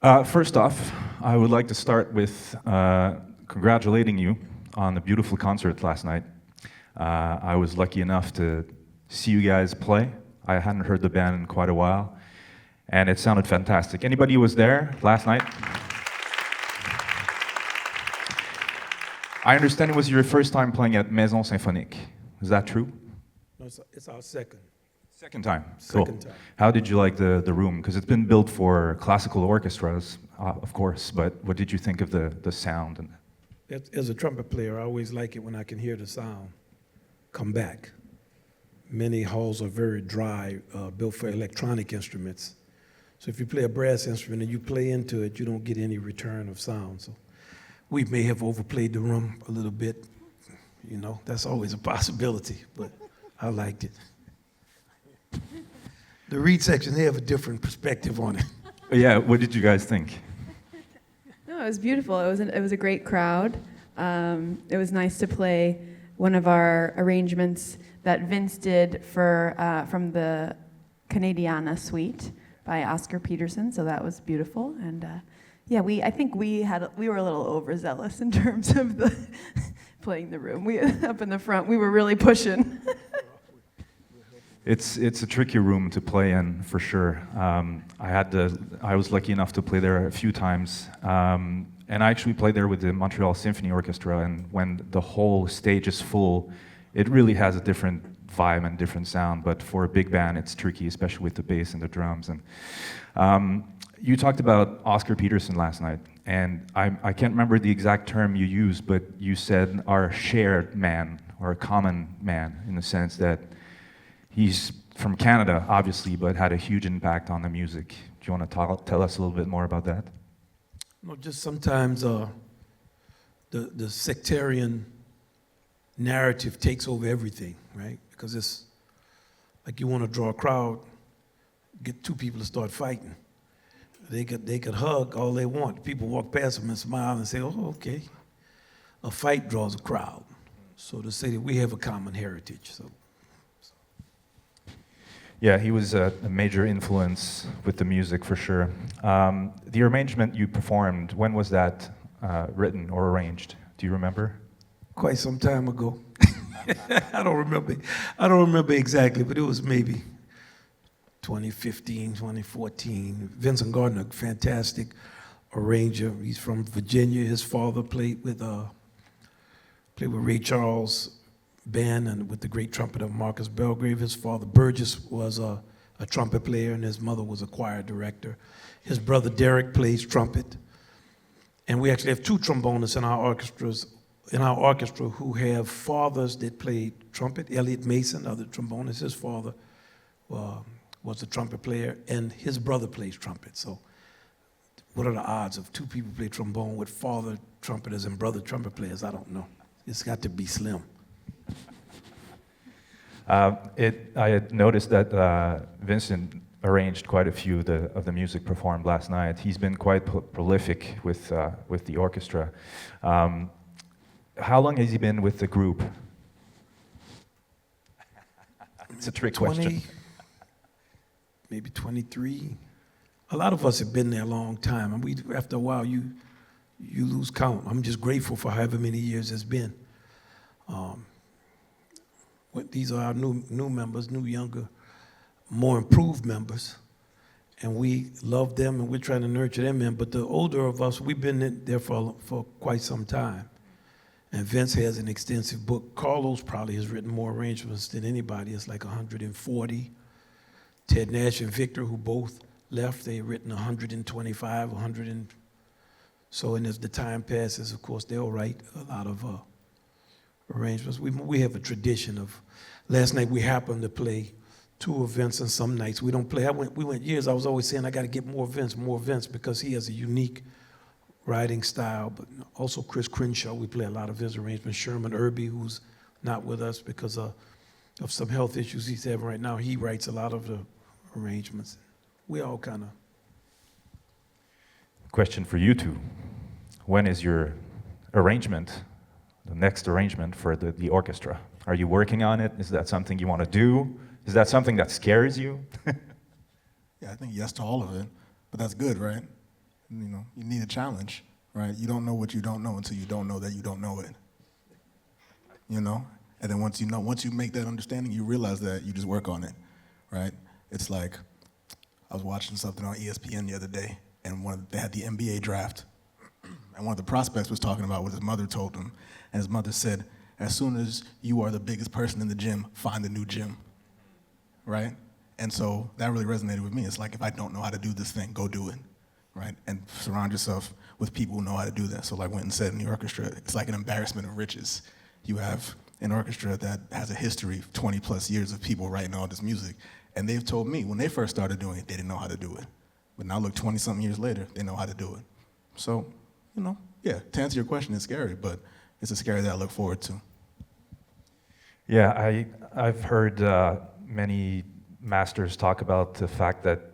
First off, I would like to start with congratulating you on the beautiful concert last night. I was lucky enough to see you guys play. I hadn't heard the band in quite a while, and it sounded fantastic. Anybody who was there last night? I understand it was your first time playing at Maison Symphonique. Is that true? No, it's our second. Second time. Second Cool. time. How did you like the room? Because it's been built for classical orchestras, of course, but what did you think of the sound? And As a trumpet player, I always like it when I can hear the sound come back. Many halls are very dry, built for electronic instruments. So if you play a brass instrument and you play into it, you don't get any return of sound. So we may have overplayed the room a little bit. You know, that's always a possibility, but I liked it. The reed section, they have a different perspective on it. yeah, what did you guys think? No, it was beautiful. It was a great crowd. It was nice to play one of our arrangements that Vince did for from the Canadiana Suite by Oscar Peterson. So that was beautiful. And yeah, I think we were a little overzealous in terms of the playing the room. We up in the front, we were really pushing. It's a tricky room to play in, for sure. I was lucky enough to play there a few times, and I actually played there with the Montreal Symphony Orchestra, and when the whole stage is full, it really has a different vibe and different sound, but for a big band, it's tricky, especially with the bass and the drums. And you talked about Oscar Peterson last night, and I can't remember the exact term you used, but you said our shared man, or a common man, in the sense that he's from Canada, obviously, but had a huge impact on the music. Do you want to tell us a little bit more about that? No, just sometimes the sectarian narrative takes over everything, right? Because it's like you want to draw a crowd, get two people to start fighting. They could hug all they want. People walk past them and smile and say, "Oh, okay." A fight draws a crowd. So to say that we have a common heritage. So. Yeah, he was a major influence with the music, for sure. The arrangement you performed, when was that written or arranged? Do you remember? Quite some time ago. I don't remember exactly, but it was maybe 2015, 2014. Vincent Gardner, fantastic arranger. He's from Virginia. His father played with Ray Charles' band and with the great trumpeter Marcus Belgrave. His father, Burgess, was a trumpet player, and his mother was a choir director. His brother, Derek, plays trumpet. And we actually have two trombonists in our orchestra who have fathers that played trumpet. Elliot Mason, other trombonist, his father was a trumpet player, and his brother plays trumpet. So what are the odds of two people play trombone with father trumpeters and brother trumpet players? I don't know. It's got to be slim. I had noticed that Vincent arranged quite a few of the music performed last night. He's been quite prolific with the orchestra. How long has he been with the group? It's a trick question. Maybe 23. A lot of us have been there a long time, and after a while you lose count. I'm just grateful for however many years it's been. These are our new members, new, younger, more improved members, and we love them and we're trying to nurture them in. But the older of us, we've been there for quite some time. And Vince has an extensive book. Carlos probably has written more arrangements than anybody. It's like 140. Ted Nash and Victor, who both left, they've written 125, 100 and so. And as the time passes, of course, they'll write a lot of arrangements. We have a tradition of. Last night we happened to play two events, and some nights we don't play. We went years. I was always saying I got to get more events, because he has a unique writing style. But also Chris Crenshaw, we play a lot of his arrangements. Sherman Irby, who's not with us because of some health issues he's having right now, he writes a lot of the arrangements. We all kind of. Question for you two: when is your arrangement? The next arrangement for the orchestra? Are you working on it? Is that something you want to do? Is that something that scares you? Yeah, I think yes to all of it, but that's good, right? You need a challenge, right? You don't know what you don't know until you don't know that you don't know it. And then once you make that understanding, you realize that you just work on it, right? It's like, I was watching something on ESPN the other day, and they had the NBA draft, and one of the prospects was talking about what his mother told him, and his mother said, as soon as you are the biggest person in the gym, find a new gym, right? And so that really resonated with me. It's like, if I don't know how to do this thing, go do it, right? And surround yourself with people who know how to do that. So like Wynton said in the orchestra, it's like an embarrassment of riches. You have an orchestra that has a history of 20 plus years of people writing all this music. And they've told me when they first started doing it, they didn't know how to do it. But now look, 20 something years later, they know how to do it. So, yeah, to answer your question, it's scary, but it's a scary that I look forward to. Yeah, I've heard many masters talk about the fact that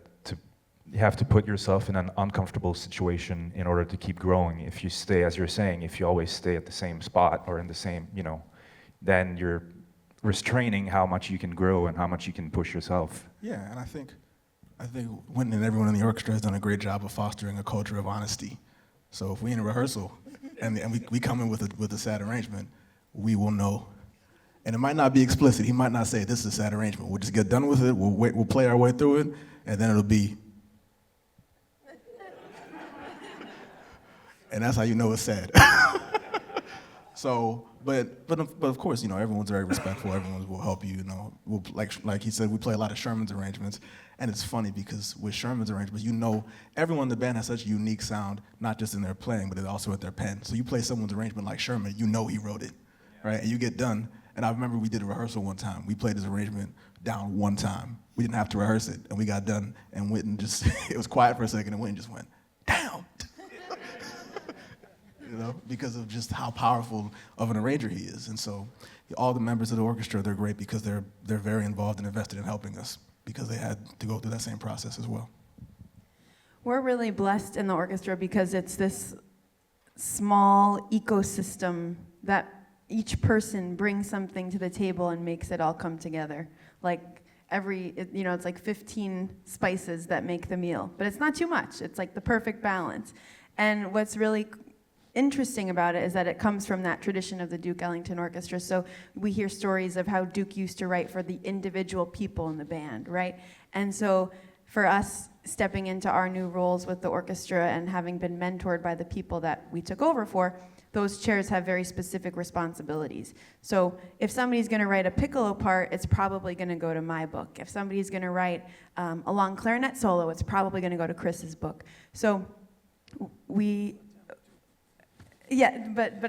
you have to put yourself in an uncomfortable situation in order to keep growing. If you stay, as you're saying, if you always stay at the same spot or in the same, then you're restraining how much you can grow and how much you can push yourself. Yeah, and I think Wynton and everyone in the orchestra has done a great job of fostering a culture of honesty. So if we in a rehearsal and we come in with a sad arrangement, we will know. And it might not be explicit. He might not say, this is a sad arrangement. We'll just get done with it. We'll play our way through it, and then it'll be. And that's how you know it's sad. So, but of course, everyone's very respectful. Everyone will help you. We'll, like he said, we play a lot of Sherman's arrangements, and it's funny because with Sherman's arrangements, everyone in the band has such a unique sound, not just in their playing, but also with their pen. So you play someone's arrangement like Sherman, he wrote it, right? And you get done. And I remember we did a rehearsal one time. We played his arrangement down one time. We didn't have to rehearse it, and we got done. And Wynton it was quiet for a second, and Wynton just went, down. Because of just how powerful of an arranger he is. And so all the members of the orchestra, they're great because they're very involved and invested in helping us because they had to go through that same process as well. We're really blessed in the orchestra because it's this small ecosystem that each person brings something to the table and makes it all come together. Like it's like 15 spices that make the meal, but it's not too much. It's like the perfect balance. And what's really interesting about it is that it comes from that tradition of the Duke Ellington Orchestra. So we hear stories of how Duke used to write for the individual people in the band, right? And so for us stepping into our new roles with the orchestra and having been mentored by the people that we took over for, those chairs have very specific responsibilities. So if somebody's going to write a piccolo part, it's probably going to go to my book. If somebody's going to write a long clarinet solo, it's probably going to go to Chris's book. So but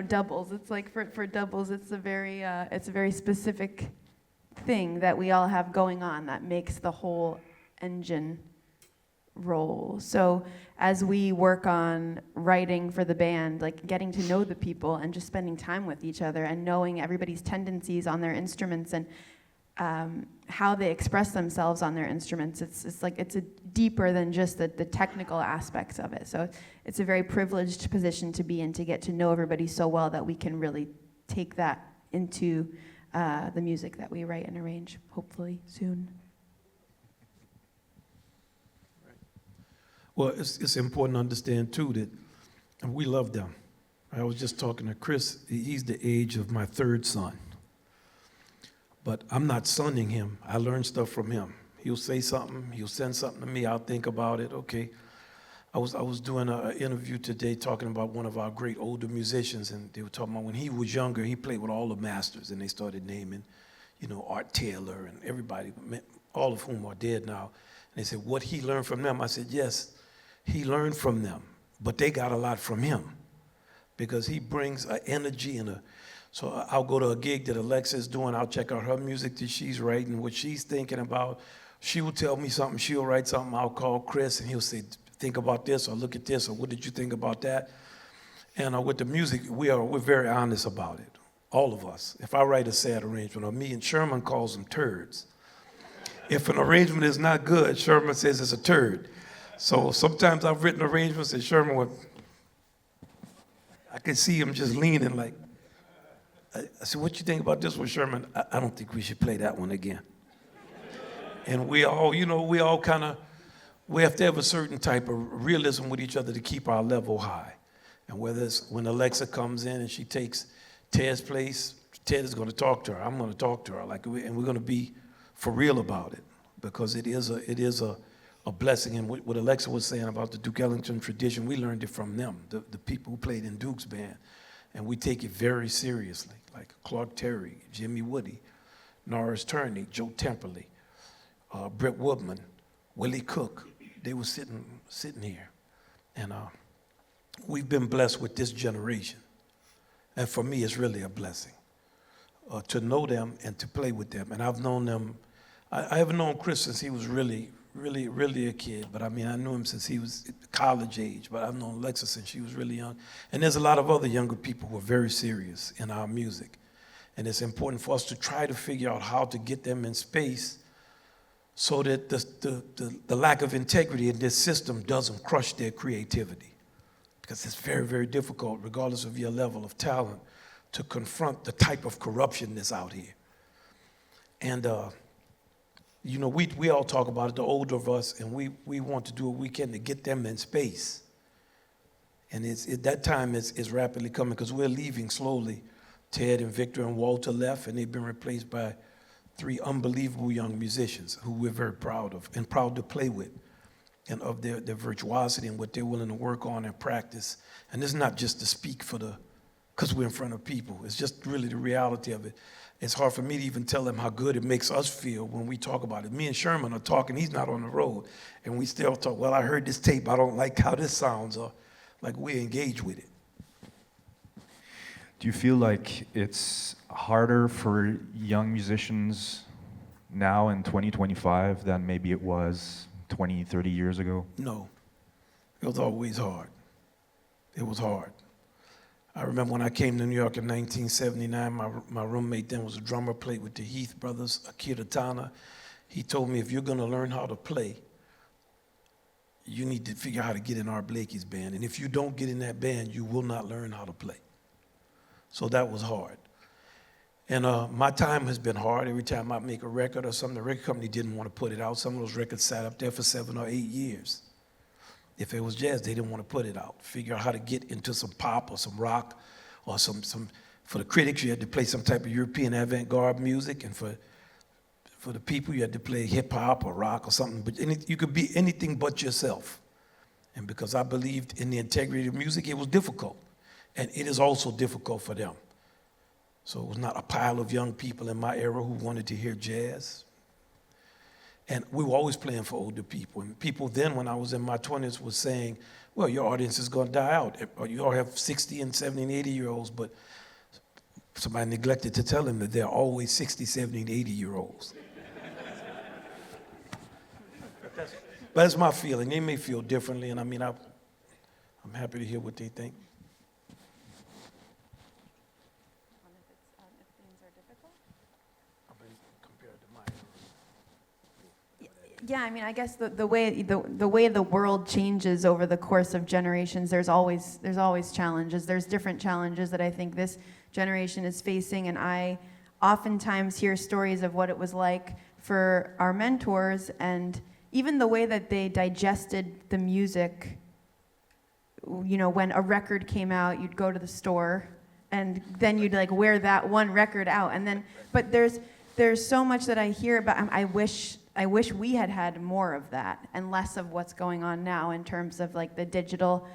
doubles. It's like for doubles, it's a very specific thing that we all have going on that makes the whole engine roll. So as we work on writing for the band, like getting to know the people and just spending time with each other and knowing everybody's tendencies on their instruments and how they express themselves on their instruments, it's a deeper than just the technical aspects of it. So it's a very privileged position to be in, to get to know everybody so well that we can really take that into the music that we write and arrange, hopefully soon. Well, it's important to understand, too, that we love them. I was just talking to Chris. He's the age of my third son. But I'm not sonning him. I learn stuff from him. He'll say something. He'll send something to me. I'll think about it. Okay. I was doing an interview today talking about one of our great older musicians, and they were talking about when he was younger, he played with all the masters, and they started naming, Art Taylor and everybody, all of whom are dead now. And they said, what he learned from them? I said, yes, he learned from them, but they got a lot from him because he brings an energy and so I'll go to a gig that Alexa's doing. I'll check out her music that she's writing, what she's thinking about. She will tell me something. She'll write something. I'll call Chris, and he'll say, think about this, or look at this, or what did you think about that? And with the music, we're very honest about it, all of us. If I write a sad arrangement, or me and Sherman calls them turds. If an arrangement is not good, Sherman says it's a turd. So sometimes I've written arrangements, and Sherman I could see him just leaning like, I said, what you think about this one, Sherman? I don't think we should play that one again. And we all kind of, we have to have a certain type of realism with each other to keep our level high. And whether it's when Alexa comes in and she takes Ted's place, Ted is going to talk to her. I'm going to talk to her, and we're going to be for real about it, because it is a blessing. And what Alexa was saying about the Duke Ellington tradition, we learned it from them, the people who played in Duke's band, and we take it very seriously. Like Clark Terry, Jimmy Woody, Norris Turney, Joe Temperley, Brett Woodman, Willie Cook. They were sitting here, and we've been blessed with this generation. And for me, it's really a blessing to know them and to play with them. And I've known them. I haven't known Chris since he was really a kid. But I mean, I knew him since he was college age. But I've known Alexa since she was really young. And there's a lot of other younger people who are very serious in our music. And it's important for us to try to figure out how to get them in space so that the lack of integrity in this system doesn't crush their creativity. Because it's very, very difficult, regardless of your level of talent, to confront the type of corruption that's out here. And, you know, we all talk about it, the older of us, and we want to do what we can to get them in space. And that time is rapidly coming, because we're leaving slowly. Ted and Victor and Walter left, and they've been replaced by 3 unbelievable young musicians who we're very proud of and proud to play with, and of their virtuosity and what they're willing to work on and practice. And it's not just to speak because we're in front of people. It's just really the reality of it. It's hard for me to even tell them how good it makes us feel when we talk about it. Me and Sherman are talking, he's not on the road, and we still talk, well, I heard this tape, I don't like how this sounds, or like we engage with it. Do you feel like it's harder for young musicians now in 2025 than maybe it was 20, 30 years ago? No, it was always hard. It was hard. I remember when I came to New York in 1979, my roommate then was a drummer, played with the Heath brothers, Akira Tana. He told me, if you're gonna learn how to play, you need to figure out how to get in Art Blakey's band. And if you don't get in that band, you will not learn how to play. So that was hard. And my time has been hard. Every time I make a record or something, the record company didn't want to put it out. Some of those records sat up there for 7 or 8 years. If it was jazz, they didn't want to put it out. Figure out how to get into some pop or some rock or some for the critics, you had to play some type of European avant-garde music, and for the people, you had to play hip-hop or rock or something. But you could be anything but yourself. And because I believed in the integrity of music, it was difficult. And it is also difficult for them. So it was not a pile of young people in my era who wanted to hear jazz. And we were always playing for older people. And people then, when I was in my 20s, was saying, well, your audience is going to die out. Or you all have 60 and 70 and 80-year-olds, but somebody neglected to tell them that there are always 60, 70, and 80-year-olds. But that's my feeling. They may feel differently, and I mean, I'm happy to hear what they think. Yeah, I mean, I guess the way the world changes over the course of generations, there's always challenges. There's different challenges that I think this generation is facing, and I oftentimes hear stories of what it was like for our mentors, and even the way that they digested the music. You know, when a record came out, you'd go to the store, and then you'd like wear that one record out, and then. But there's so much that I hear about. I wish we had more of that and less of what's going on now in terms of like the digital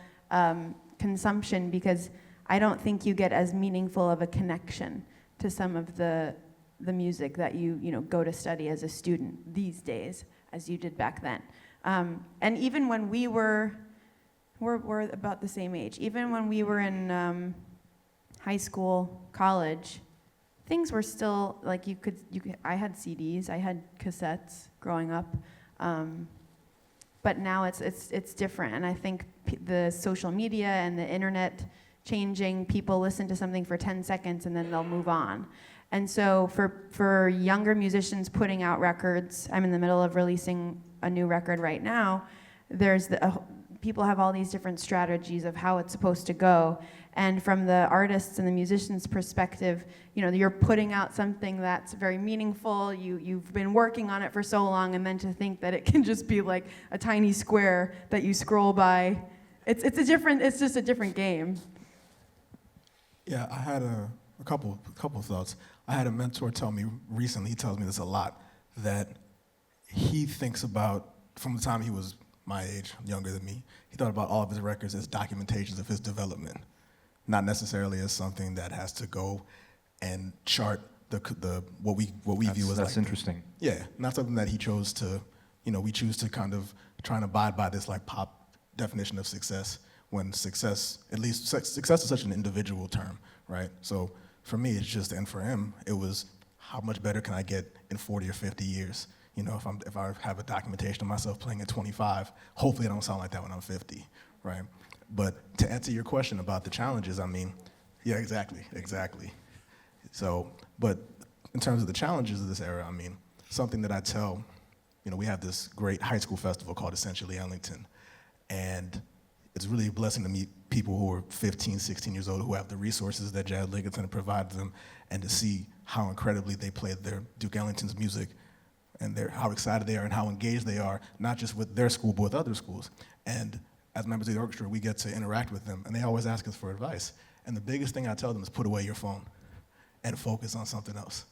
consumption, because I don't think you get as meaningful of a connection to some of the music that you go to study as a student these days as you did back then. And even when we're about the same age, even when we were in high school, college, things were still like you could. I had CDs, I had cassettes growing up, but now it's different. And I think the social media and the internet changing, people listen to something for 10 seconds and then they'll move on. And so for younger musicians putting out records, I'm in the middle of releasing a new record right now. People have all these different strategies of how it's supposed to go, And from the artists and the musicians' perspective, you know, you're putting out something that's very meaningful. You've been working on it for so long, and then to think that it can just be like a tiny square that you scroll by, it's just a different game. Yeah, I had a couple of thoughts. I had a mentor tell me recently, he tells me this a lot, that he thinks about, from the time he was my age, younger than me, he thought about all of his records as documentations of his development, not necessarily as something that has to go and chart what we view as that's interesting. Yeah, not something that he chose to, you know, we choose to kind of try and abide by this like pop definition of success, when success, at least success is such an individual term, right? So for me, it's just, and for him, it was how much better can I get in 40 or 50 years? You know, if I have a documentation of myself playing at 25, hopefully I don't sound like that when I'm 50, right? But to answer your question about the challenges, I mean, yeah, exactly. So, but in terms of the challenges of this era, I mean, something that I tell, you know, we have this great high school festival called Essentially Ellington, and it's really a blessing to meet people who are 15, 16 years old who have the resources that Jazz Ellington provides them, and to see how incredibly they play their Duke Ellington's music, and how excited they are and how engaged they are, not just with their school, but with other schools. And as members of the orchestra, we get to interact with them, and they always ask us for advice. And the biggest thing I tell them is put away your phone and focus on something else,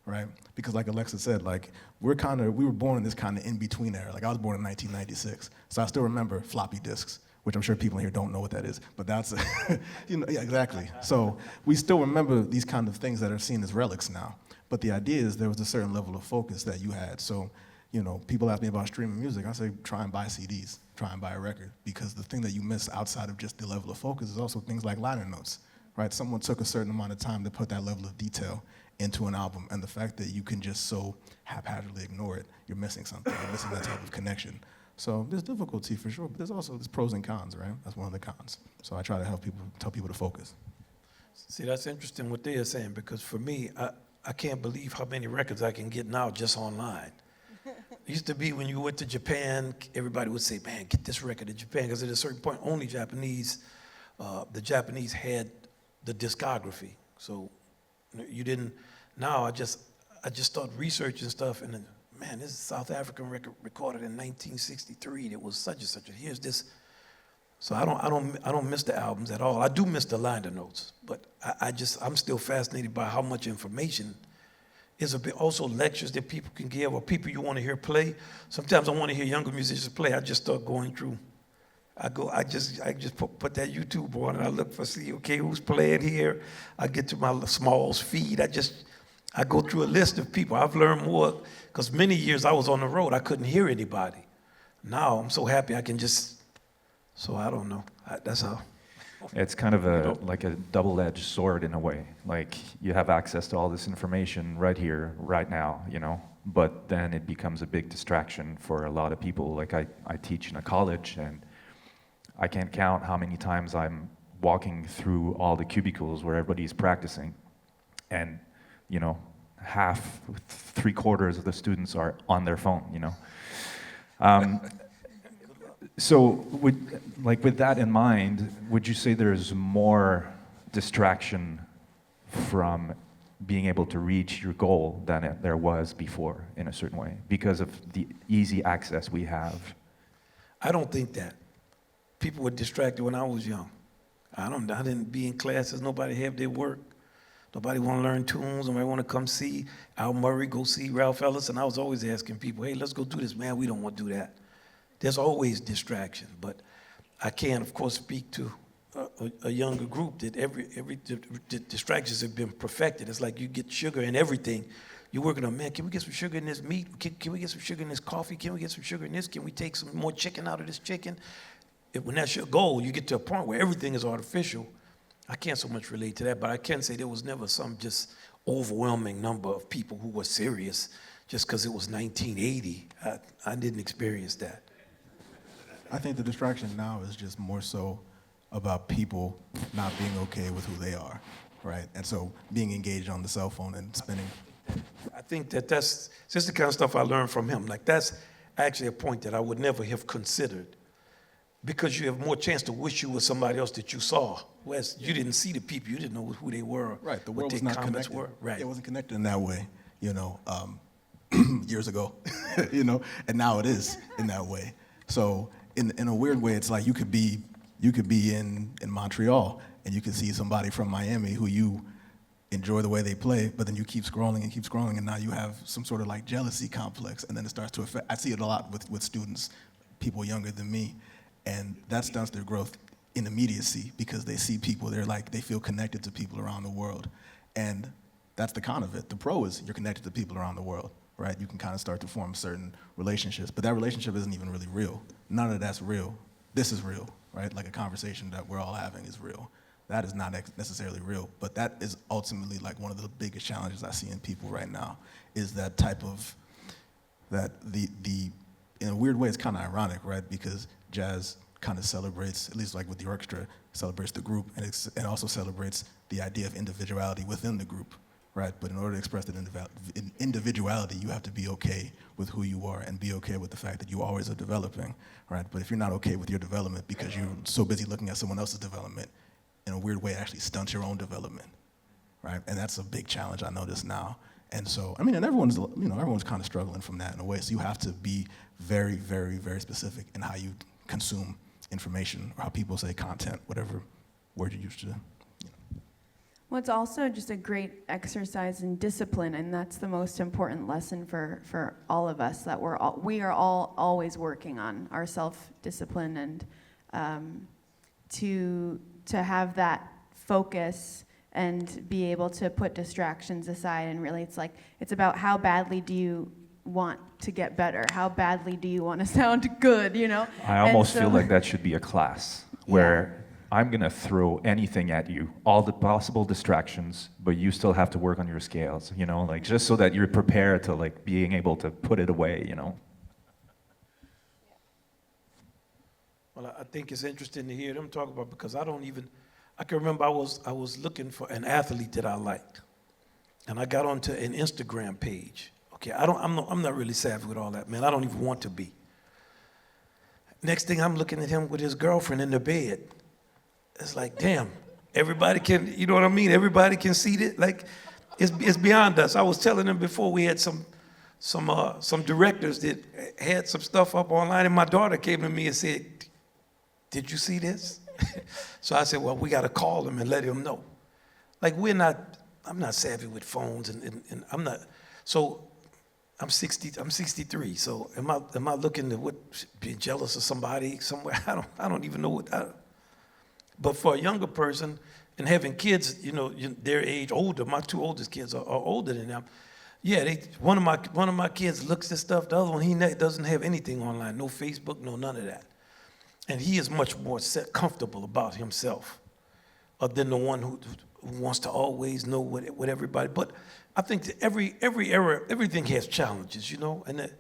right? Because like Alexa said, like, we were born in this kind of in-between era. Like, I was born in 1996, so I still remember floppy disks, which I'm sure people in here don't know what that is, but that's, you know, yeah, exactly. So we still remember these kind of things that are seen as relics now. But the idea is there was a certain level of focus that you had. So, you know, people ask me about streaming music. I say, try and buy CDs, try and buy a record, because the thing that you miss outside of just the level of focus is also things like liner notes, right? Someone took a certain amount of time to put that level of detail into an album, and the fact that you can just so haphazardly ignore it, you're missing something. You're missing that type of connection. So there's difficulty for sure, but there's pros and cons, right? That's one of the cons. So I try to tell people to focus. See, that's interesting what they are saying, because for me, I can't believe how many records I can get now just online. It used to be when you went to Japan, everybody would say, man, get this record in Japan, because at a certain point, only the Japanese had the discography. So you didn't, now I just started researching stuff, and then, man, this is a South African record recorded in 1963. It was such and such. Here's this. So I don't miss the albums at all. I do miss the liner notes, but I'm still fascinated by how much information is a bit. Also lectures that people can give, or people you want to hear play. Sometimes I want to hear younger musicians play. I just start going through. I just put that YouTube on, and I look see, okay, who's playing here. I get to my Smalls feed. I go through a list of people. I've learned more, because many years I was on the road. I couldn't hear anybody. Now I'm so happy I can just, so I don't know. That's how. It's kind of like a double-edged sword in a way. Like, you have access to all this information right here, right now, you know, but then it becomes a big distraction for a lot of people. Like, I teach in a college, and I can't count how many times I'm walking through all the cubicles where everybody's practicing, and, you know, half, 3/4 of the students are on their phone, you know. So, with that in mind, would you say there's more distraction from being able to reach your goal than there was before, in a certain way, because of the easy access we have? I don't think that. People were distracted when I was young. I didn't be in classes. Nobody have their work. Nobody want to learn tunes. Nobody want to come see Al Murray, go see Ralph Ellis. And I was always asking people, hey, let's go do this. Man, we don't want to do that. There's always distraction. But I can, of course, speak to a younger group that the distractions have been perfected. It's like you get sugar in everything. You're working on, man, can we get some sugar in this meat? Can we get some sugar in this coffee? Can we get some sugar in this? Can we take some more chicken out of this chicken? When that's your goal, you get to a point where everything is artificial. I can't so much relate to that, but I can say there was never some just overwhelming number of people who were serious just because it was 1980. I didn't experience that. I think the distraction now is just more so about people not being okay with who they are, right? And so being engaged on the cell phone and spending. I think that's just the kind of stuff I learned from him. Like, that's actually a point that I would never have considered because you have more chance to wish you were somebody else that you saw. Whereas you didn't see the people, you didn't know who they were, Right, the what world their was not comments connected. were. Right. It wasn't connected in that way, you know, years ago, you know, and now it is in that way. So in a weird way, it's like you could be in Montreal and you could see somebody from Miami who you enjoy the way they play, but then you keep scrolling, and now you have some sort of like jealousy complex, and then it starts to affect. I see it a lot with students, people younger than me, and that stunts their growth in immediacy because they see people, they feel connected to people around the world. And that's the con of it. The pro is you're connected to people around the world, right? You can kind of start to form certain relationships, but that relationship isn't even really real. None of that's real. This is real, right? Like a conversation that we're all having is real. That is not necessarily real, but that is ultimately like one of the biggest challenges I see in people right now is that type of, in a weird way, it's kind of ironic, right? Because jazz kind of celebrates, at least like with the orchestra, celebrates the group, and it also celebrates the idea of individuality within the group, right? But in order to express that individuality, you have to be okay with who you are and be okay with the fact that you always are developing, right? But if you're not okay with your development because you're so busy looking at someone else's development, in a weird way, it actually stunts your own development, right? And that's a big challenge I notice now. And so, I mean, and everyone's kind of struggling from that in a way. So you have to be very, very, very specific in how you consume information, or how people say content, whatever word you use to. Well, it's also just a great exercise in discipline, and that's the most important lesson for all of us, that we are all always working on our self-discipline, and to have that focus and be able to put distractions aside, and really it's about how badly do you want to get better? How badly do you want to sound good, you know? I almost feel like that should be a class where I'm gonna throw anything at you, all the possible distractions, but you still have to work on your scales, you know, like just so that you're prepared to like being able to put it away, you know? Well, I think it's interesting to hear them talk about, because I can remember I was looking for an athlete that I liked, and I got onto an Instagram page. Okay, I'm not really savvy with all that, man. I don't even want to be. Next thing, I'm looking at him with his girlfriend in the bed. It's like, damn, everybody can, you know what I mean? Everybody can see that. Like, it's beyond us. I was telling them before, we had some directors that had some stuff up online, and my daughter came to me and said, "Did you see this?" So I said, well, we got to call them and let them know. Like, I'm not savvy with phones, and I'm not, so I'm 63, so am I looking to being jealous of somebody somewhere? I don't even know what, but for a younger person and having kids, you know, their age, older, my two oldest kids are older than them. Yeah, one of my kids looks at stuff, the other one, he doesn't have anything online, no Facebook, no none of that. And he is much more comfortable about himself than the one who wants to always know what everybody. But I think that every era, everything has challenges, you know. And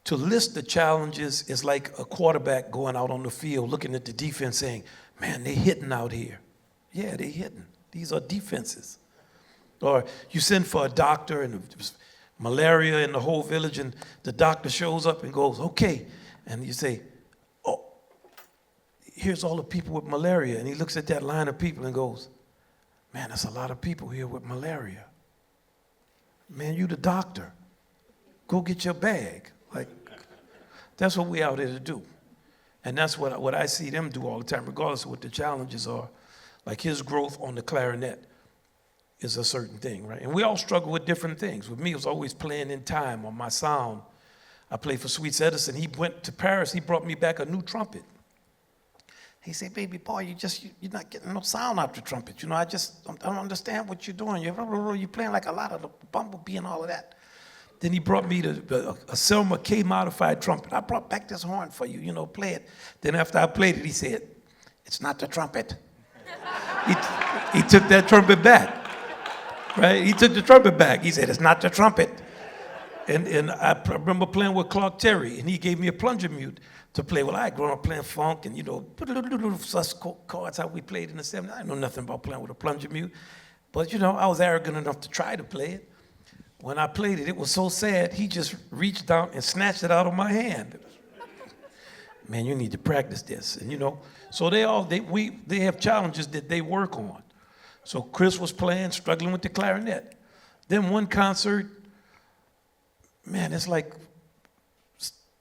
to list the challenges is like a quarterback going out on the field, looking at the defense, saying, "Man, they're hitting out here." Yeah, they're hitting. These are defenses. Or you send for a doctor and there's malaria in the whole village, and the doctor shows up and goes, "Okay," and you say, here's all the people with malaria. And he looks at that line of people and goes, "Man, there's a lot of people here with malaria. Man, you the doctor. Go get your bag." Like, that's what we out here to do. And that's what I see them do all the time, regardless of what the challenges are. Like his growth on the clarinet is a certain thing, right? And we all struggle with different things. With me, it was always playing in time on my sound. I played for Sweets Edison. He went to Paris. He brought me back a new trumpet. He said, "Baby boy, you're not getting no sound out the trumpet. You know, I don't understand what you're doing. You're playing like a lot of the bumblebee and all of that." Then he brought me a Selma K modified trumpet. "I brought back this horn for you, you know, play it." Then after I played it, he said, "It's not the trumpet." He took that trumpet back, right? He took the trumpet back. He said, "It's not the trumpet." And I remember playing with Clark Terry, and he gave me a plunger mute to play. Well, I had grown up playing funk and, you know, sus chords, how we played in the 70s. I didn't know nothing about playing with a plunger mute. But, you know, I was arrogant enough to try to play it. When I played it, it was so sad, he just reached down and snatched it out of my hand. man, you need to practice this. And, you know, so they have challenges that they work on. So Chris was playing, struggling with the clarinet. Then one concert, man, it's like,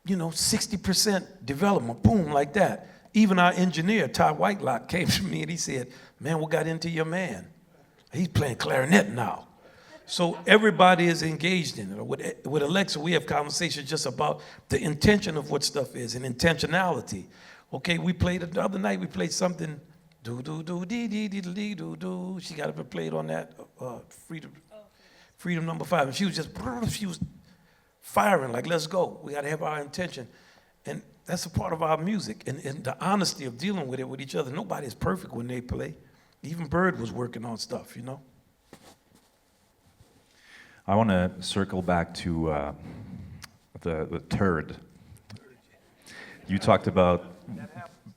you know, 60% development, boom, like that. Even our engineer, Ty Whitelock, came to me and he said, man, what got into your man? He's playing clarinet now. So everybody is engaged in it. With Alexa, we have conversations just about the intention of what stuff is and intentionality. Okay, we played the other night, we played something, do, do, do, dee, dee, dee, dee, do, do. She got up and played on that, Freedom number 5. And she was firing, like, let's go. We got to have our intention. And that's a part of our music. And the honesty of dealing with it with each other. Nobody is perfect when they play. Even Bird was working on stuff, you know? I want to circle back to the turd. You talked about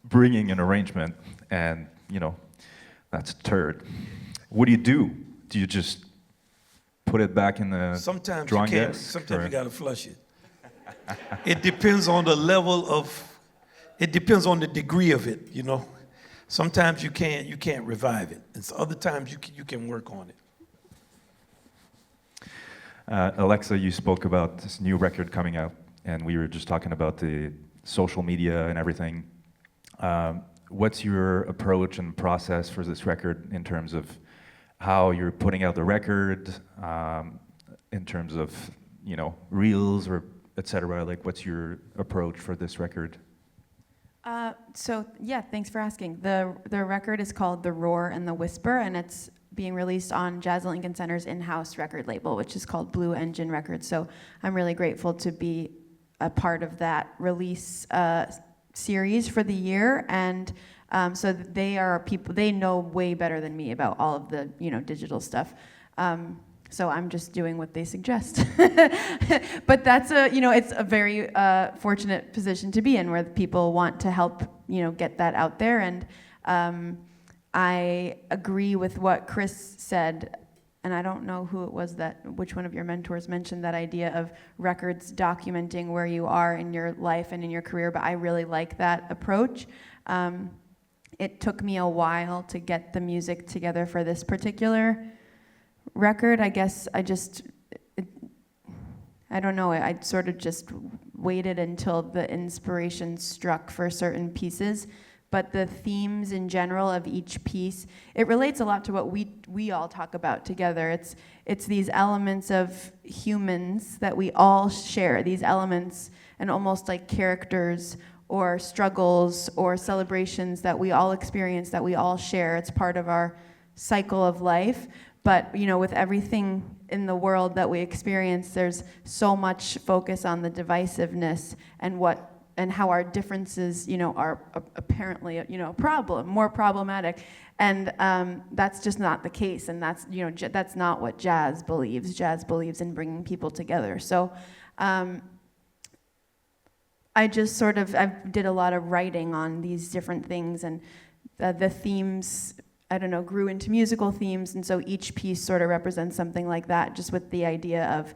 bringing an arrangement, and, you know, that's a turd. What do? Do you just put it back in the sometimes drawing you can't. desk? Sometimes you got to flush it. It depends on the level of, it depends on the degree of it, you know? Sometimes you can't revive it. And so other times you can work on it. Alexa, you spoke about this new record coming out, and we were just talking about the social media and everything. What's your approach and process for this record in terms of how you're putting out the record, in terms of, you know, reels or et cetera? Like, what's your approach for this record? So yeah, thanks for asking. The record is called The Roar and the Whisper, and it's being released on Jazz at Lincoln Center's in-house record label, which is called Blue Engine Records. So I'm really grateful to be a part of that release series for the year. And so they are people, they know way better than me about all of the, you know, digital stuff. So I'm just doing what they suggest. But that's it's a very fortunate position to be in, where people want to help, you know, get that out there. And I agree with what Chris said, and I don't know who it was which one of your mentors mentioned that idea of records documenting where you are in your life and in your career, but I really like that approach. It took me a while to get the music together for this particular record. I guess I don't know, I sort of just waited until the inspiration struck for certain pieces. But the themes in general of each piece, it relates a lot to what we all talk about together. It's these elements of humans that we all share, these elements and almost like characters or struggles or celebrations that we all experience, that we all share. It's part of our cycle of life. But, you know, with everything in the world that we experience, there's so much focus on the divisiveness and how our differences, you know, are apparently, you know, more problematic. And that's just not the case. And that's, you know, that's not what jazz believes. Jazz believes in bringing people together. So I just I did a lot of writing on these different things, and the themes, I don't know, grew into musical themes. And so each piece sort of represents something like that, just with the idea of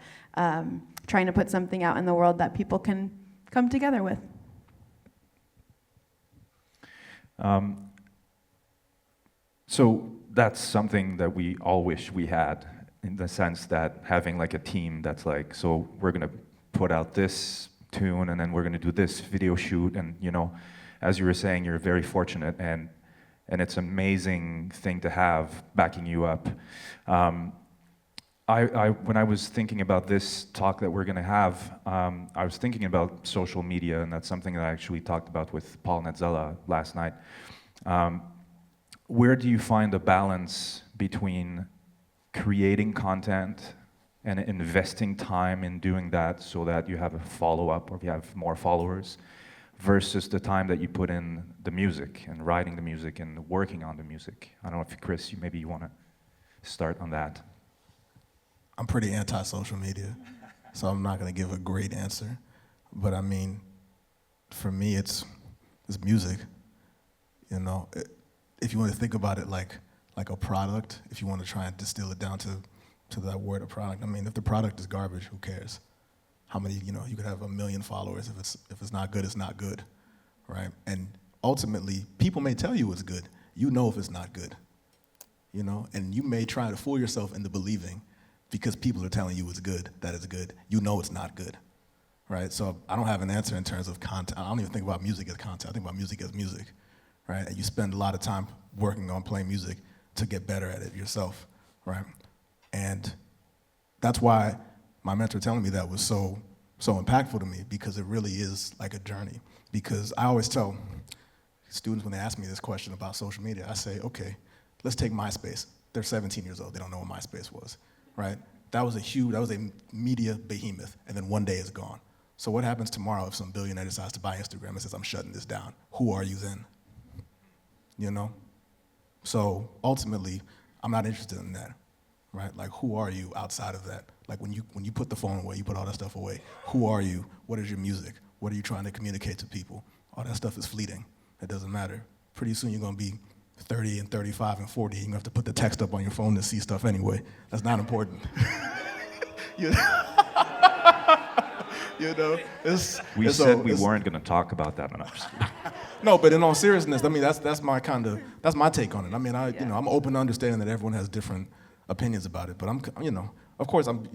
trying to put something out in the world that people can come together with. So that's something that we all wish we had, in the sense that having like a team that's like, so we're gonna put out this tune and then we're gonna do this video shoot, and, you know, as you were saying, you're very fortunate, and it's an amazing thing to have backing you up. When I was thinking about this talk that we're going to have, I was thinking about social media, and that's something that I actually talked about with Paul Netzella last night. Where do you find a balance between creating content and investing time in doing that so that you have a follow-up or you have more followers, versus the time that you put in the music and writing the music and working on the music? I don't know if, Chris, maybe you want to start on that. I'm pretty anti-social media, so I'm not going to give a great answer. But I mean, for me, it's music. You know, if you want to think about it like a product, if you want to try and distill it down to that word, a product. I mean, if the product is garbage, who cares? How many, you know, you could have 1 million followers. If it's not good, it's not good, right? And ultimately, people may tell you it's good. You know if it's not good, you know? And you may try to fool yourself into believing because people are telling you it's good, that it's good. You know it's not good, right? So I don't have an answer in terms of content. I don't even think about music as content. I think about music as music, right? And you spend a lot of time working on playing music to get better at it yourself, right? And that's why my mentor telling me that was so impactful to me, because it really is like a journey. Because I always tell students when they ask me this question about social media, I say, okay, let's take MySpace. They're 17 years old. They don't know what MySpace was, right? That was a media behemoth, and then one day it's gone. So what happens tomorrow if some billionaire decides to buy Instagram and says, I'm shutting this down? Who are you then? You know? So ultimately, I'm not interested in that, right? Like, who are you outside of that? Like, when you put the phone away, you put all that stuff away, who are you? What is your music? What are you trying to communicate to people? All that stuff is fleeting. It doesn't matter. Pretty soon you're gonna be 30 and 35 and 40, and you have to put the text up on your phone to see stuff anyway. That's not important. You know, We said we weren't going to talk about that enough. No, but in all seriousness, I mean, that's my take on it. I mean, I'm open to understanding that everyone has different opinions about it, but of course I'm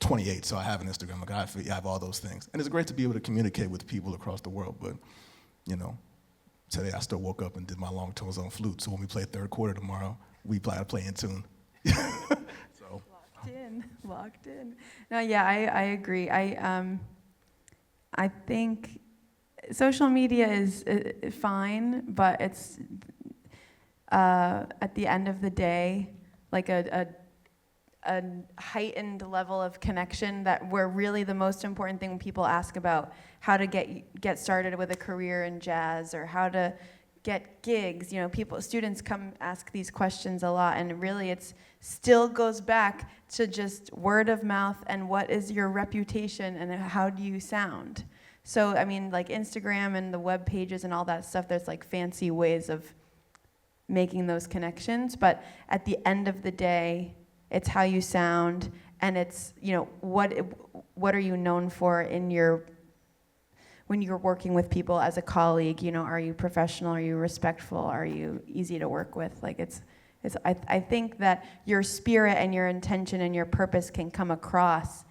28, so I have an Instagram account, I have all those things. And it's great to be able to communicate with people across the world, but, today I still woke up and did my long tones on flute, so when we play third quarter tomorrow, we play in tune. So. Locked in. No, yeah, I agree. I think social media is fine, but it's at the end of the day, like a heightened level of connection that where really the most important thing when people ask about how to get started with a career in jazz or how to get gigs, students come ask these questions a lot, and really it's still goes back to just word of mouth and what is your reputation and how do you sound. So, I mean, like Instagram and the web pages and all that stuff, there's like fancy ways of making those connections, but at the end of the day, it's how you sound, and it's, what are you known for when you're working with people as a colleague, are you professional, are you respectful, are you easy to work with? Like I think that your spirit and your intention and your purpose can come across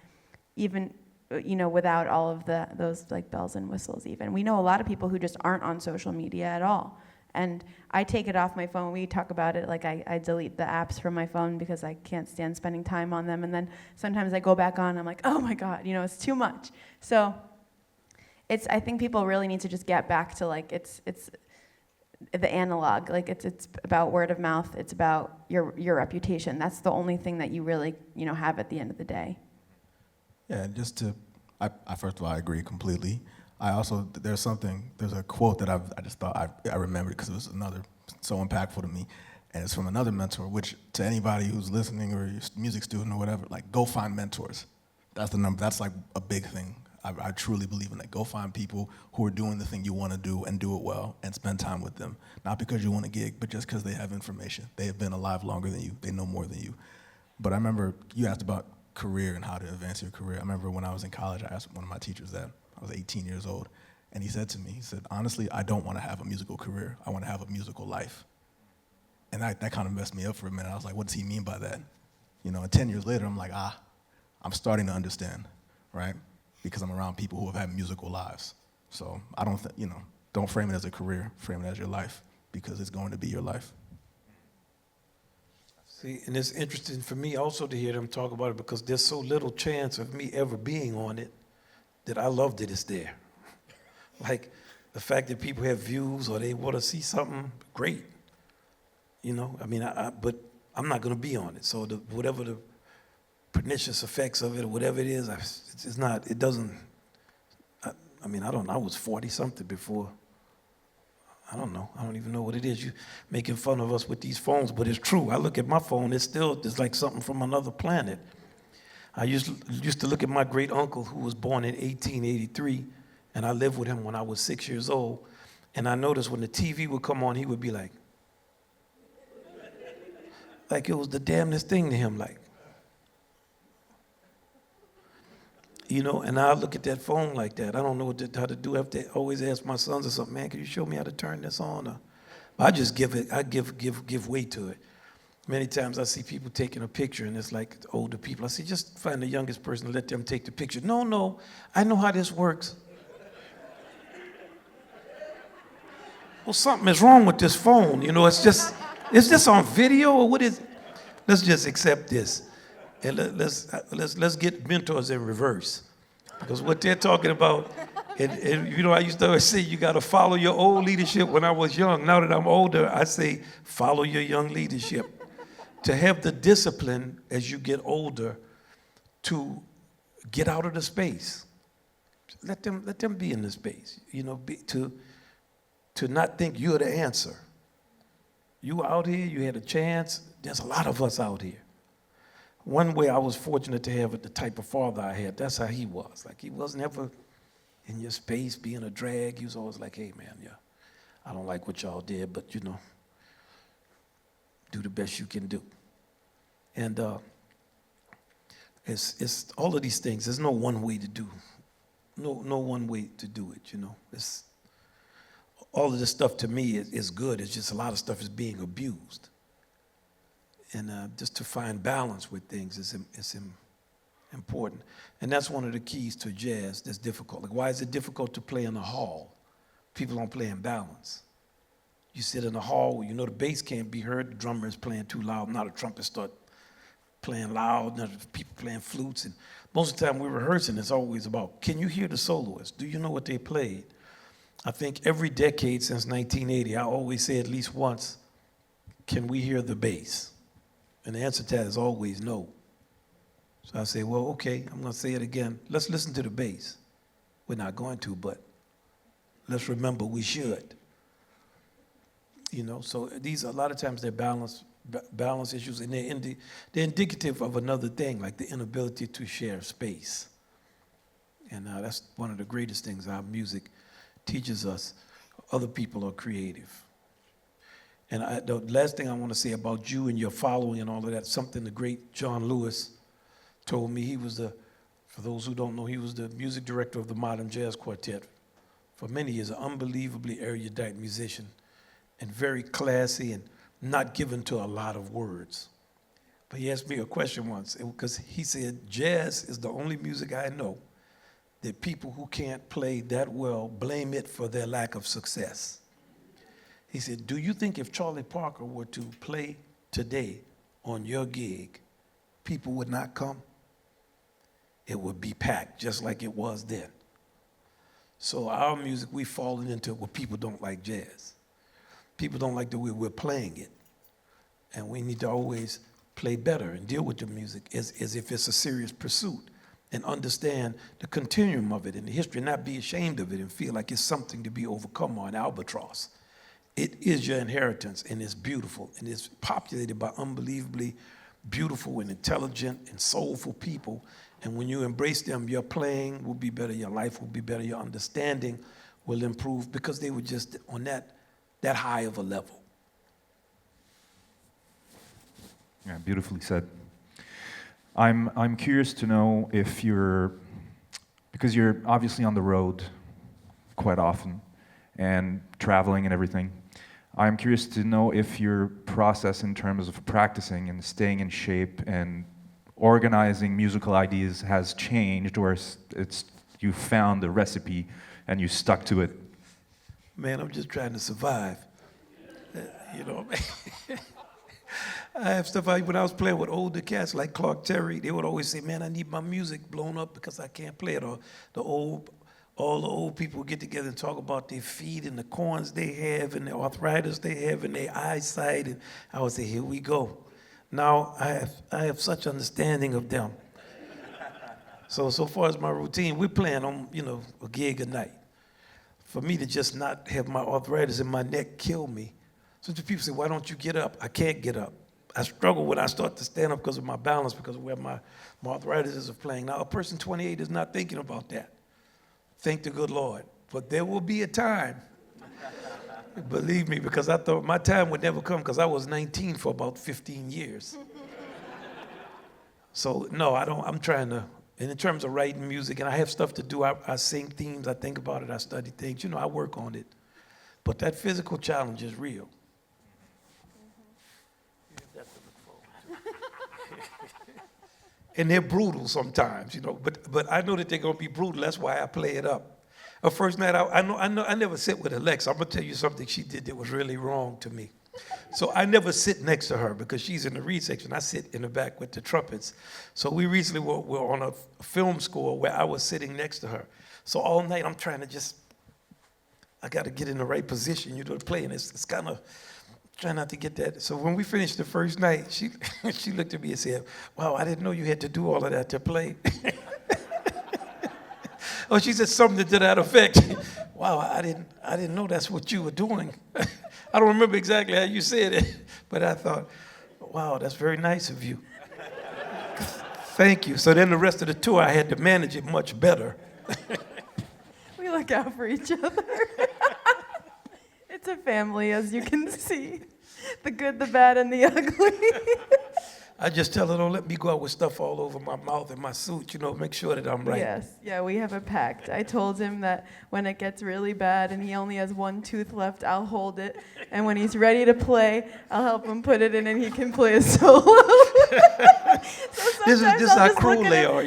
even, without all of those like bells and whistles even. We know a lot of people who just aren't on social media at all. And I take it off my phone. We talk about it, like I delete the apps from my phone because I can't stand spending time on them. And then sometimes I go back on, I'm like, oh my God, it's too much. So I think people really need to just get back to like, it's the analog. Like it's about word of mouth. It's about your reputation. That's the only thing that you really, have at the end of the day. Yeah, I first of all, I agree completely. I also, there's a quote that I just thought I remembered because it was so impactful to me, and it's from another mentor, which to anybody who's listening or you're a music student or whatever, like go find mentors. That's the number, that's like a big thing. I truly believe in that. Go find people who are doing the thing you want to do and do it well and spend time with them. Not because you want a gig, but just because they have information. They have been alive longer than you. They know more than you. But I remember you asked about career and how to advance your career. I remember when I was in college, I asked one of my teachers that. I was 18 years old, and he said to me, honestly, I don't want to have a musical career. I want to have a musical life. And that kind of messed me up for a minute. I was like, what does he mean by that? And 10 years later, I'm like, I'm starting to understand, right? Because I'm around people who have had musical lives. So I don't frame it as a career, frame it as your life, because it's going to be your life. See, and it's interesting for me also to hear them talk about it because there's so little chance of me ever being on it that I love that it's there. Like the fact that people have views or they want to see something, great. But I'm not going to be on it. So whatever the pernicious effects of it or whatever it is, it's not, it doesn't, I was 40 something before. I don't know. I don't even know what it is. You making fun of us with these phones, but it's true. I look at my phone, it's like something from another planet. I used to look at my great uncle who was born in 1883, and I lived with him when I was 6 years old. And I noticed when the TV would come on, he would be like it was the damnedest thing to him, like. You know, and I look at that phone like that. I don't know how to do it. I have to always ask my sons or something, man, can you show me how to turn this on? Or, I just give way to it. Many times I see people taking a picture and it's like older people. I say, just find the youngest person and let them take the picture. No, I know how this works. Well, something is wrong with this phone. You know, is this on video or what is it? Let's just accept this. And let's get mentors in reverse. Because what they're talking about, and you know, I used to always say you got to follow your old leadership when I was young. Now that I'm older, I say follow your young leadership. To have the discipline as you get older to get out of the space. Let them be in the space. You know, to not think you're the answer. You were out here, you had a chance. There's a lot of us out here. One way I was fortunate to have the type of father I had, that's how he was. Like, he wasn't ever in your space being a drag. He was always like, hey, man, yeah, I don't like what y'all did, but, you know, do the best you can do. And it's all of these things. There's no one way to do. No one way to do it, you know. It's all of this stuff to me is good. It's just a lot of stuff is being abused. And just to find balance with things is important. And that's one of the keys to jazz that's difficult. Like, why is it difficult to play in a hall? People don't play in balance. You sit in a hall where you know the bass can't be heard, the drummer is playing too loud, now the trumpet start playing loud, now the people playing flutes. And most of the time we're rehearsing, it's always about, can you hear the soloists? Do you know what they played? I think every decade since 1980, I always say at least once, can we hear the bass? And the answer to that is always no. So I say, well, okay, I'm going to say it again. Let's listen to the bass. We're not going to, but let's remember we should. You know, so these, a lot of times they're balance issues, and they're indicative of another thing, like the inability to share space. And that's one of the greatest things our music teaches us. Other people are creative. And the last thing I want to say about you and your following and all of that, something the great John Lewis told me. He was for those who don't know, he was the music director of the Modern Jazz Quartet for many years, an unbelievably erudite musician and very classy and not given to a lot of words. But he asked me a question once, because he said, jazz is the only music I know that people who can't play that well blame it for their lack of success. He said, do you think if Charlie Parker were to play today on your gig, people would not come? It would be packed just like it was then. So our music, we've fallen into where people don't like jazz. People don't like the way we're playing it. And we need to always play better and deal with the music as if it's a serious pursuit and understand the continuum of it and the history, not be ashamed of it and feel like it's something to be overcome or an albatross. It is your inheritance, and it's beautiful, and it's populated by unbelievably beautiful and intelligent and soulful people. And when you embrace them, your playing will be better, your life will be better, your understanding will improve because they were just on that high of a level. Yeah, beautifully said. I'm curious to know if because you're obviously on the road quite often and traveling and everything. I'm curious to know if your process in terms of practicing and staying in shape and organizing musical ideas has changed, or it's you found the recipe and you stuck to it. Man, I'm just trying to survive. You know, I have stuff when I was playing with older cats like Clark Terry, they would always say, man, I need my music blown up because I can't play it. Or all the old people get together and talk about their feet and the corns they have and the arthritis they have and their eyesight. And I would say, here we go. Now I have such understanding of them. So far as my routine, we're playing on, a gig a night. For me to just not have my arthritis in my neck kill me. So people say, why don't you get up? I can't get up. I struggle when I start to stand up because of my balance, because of where my arthritis is of playing. Now, a person 28 is not thinking about that. Thank the good Lord. But there will be a time, believe me, because I thought my time would never come because I was 19 for about 15 years. So, no, I don't. I'm trying to And in terms of writing music, and I have stuff to do, I sing themes, I think about it, I study things, I work on it. But that physical challenge is real. And they're brutal sometimes, but I know that they're gonna be brutal, that's why I play it up. The first night, I never sit with Alexa. I'm gonna tell you something she did that was really wrong to me. So I never sit next to her because she's in the reed section. I sit in the back with the trumpets. So we recently were on a film score where I was sitting next to her. So all night I'm trying to I got to get in the right position, to play, and it's kind of, try not to get that. So when we finished the first night, she looked at me and said, "Wow, I didn't know you had to do all of that to play." Or she said something to that effect. "Wow, I didn't know that's what you were doing." I don't remember exactly how you said it, but I thought, "Wow, that's very nice of you." Thank you. So then the rest of the tour, I had to manage it much better. We look out for each other. It's a family, as you can see. The good, the bad, and the ugly. I just tell her, don't let me go out with stuff all over my mouth and my suit, make sure that I'm right. Yes, yeah, we have a pact. I told him that when it gets really bad and he only has one tooth left, I'll hold it. And when he's ready to play, I'll help him put it in and he can play a solo. This is how cruel they are,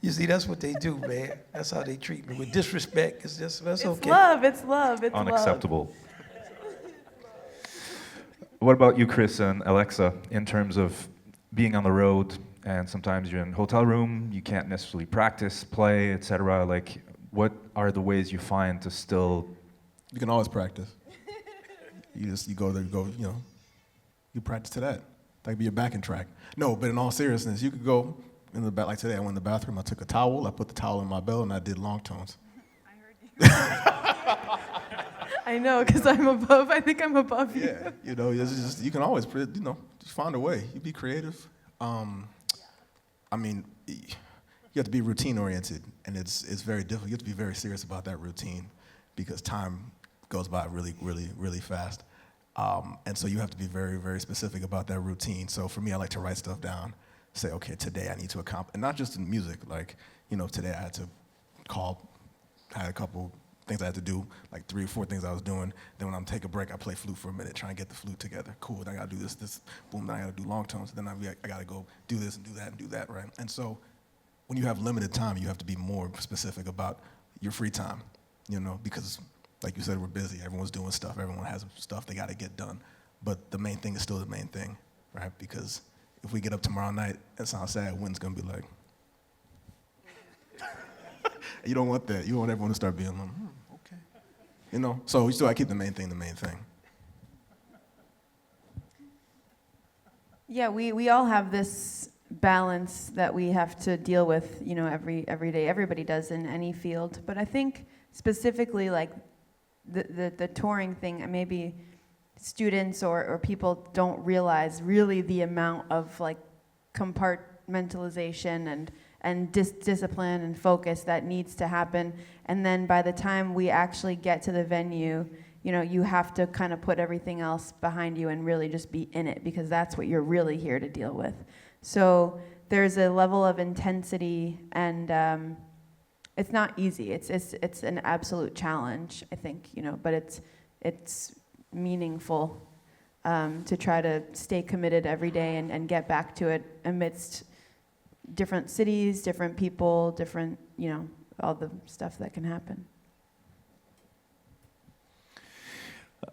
You see, that's what they do, man. That's how they treat me. With disrespect, that's okay. It's love, it's Unacceptable. What about you, Chris and Alexa, in terms of being on the road and sometimes you're in a hotel room, you can't necessarily practice, play, etc. Like, what are the ways you find to still... You can always practice. You go there, you practice to that. That could be your backing track. No, but in all seriousness, you could go in the back, like today, I went in the bathroom, I took a towel, I put the towel in my belt, and I did long tones. I heard you. I know, because I think I'm above you. Yeah, it's just, you can always, just find a way. You be creative. I mean, you have to be routine oriented, and it's very difficult. You have to be very serious about that routine because time goes by really, really, really fast. And so you have to be very, very specific about that routine. So for me, I like to write stuff down, say, okay, today I need to accomplish, and not just in music, like, today I had to I had a couple things I had to do, like 3 or 4 things I was doing. Then when I'm take a break, I play flute for a minute, try and get the flute together. Cool, then I gotta do this, boom, then I gotta do long tones. Then I gotta go do this and do that, right? And so when you have limited time, you have to be more specific about your free time, because like you said, we're busy, everyone's doing stuff, everyone has stuff they gotta get done. But the main thing is still the main thing, right? Because if we get up tomorrow night, it sounds sad, Wynn's gonna be like, you don't want that. You want everyone to start being like, okay. So you still gotta keep the main thing the main thing. Yeah, we all have this balance that we have to deal with, every day. Everybody does in any field. But I think specifically like the touring thing, maybe students or people don't realize really the amount of like compartmentalization and discipline and focus that needs to happen. And then by the time we actually get to the venue, you have to kind of put everything else behind you and really just be in it because that's what you're really here to deal with. So there's a level of intensity and it's not easy. It's an absolute challenge, I think, but it's meaningful to try to stay committed every day and get back to it amidst different cities, different people, different, all the stuff that can happen.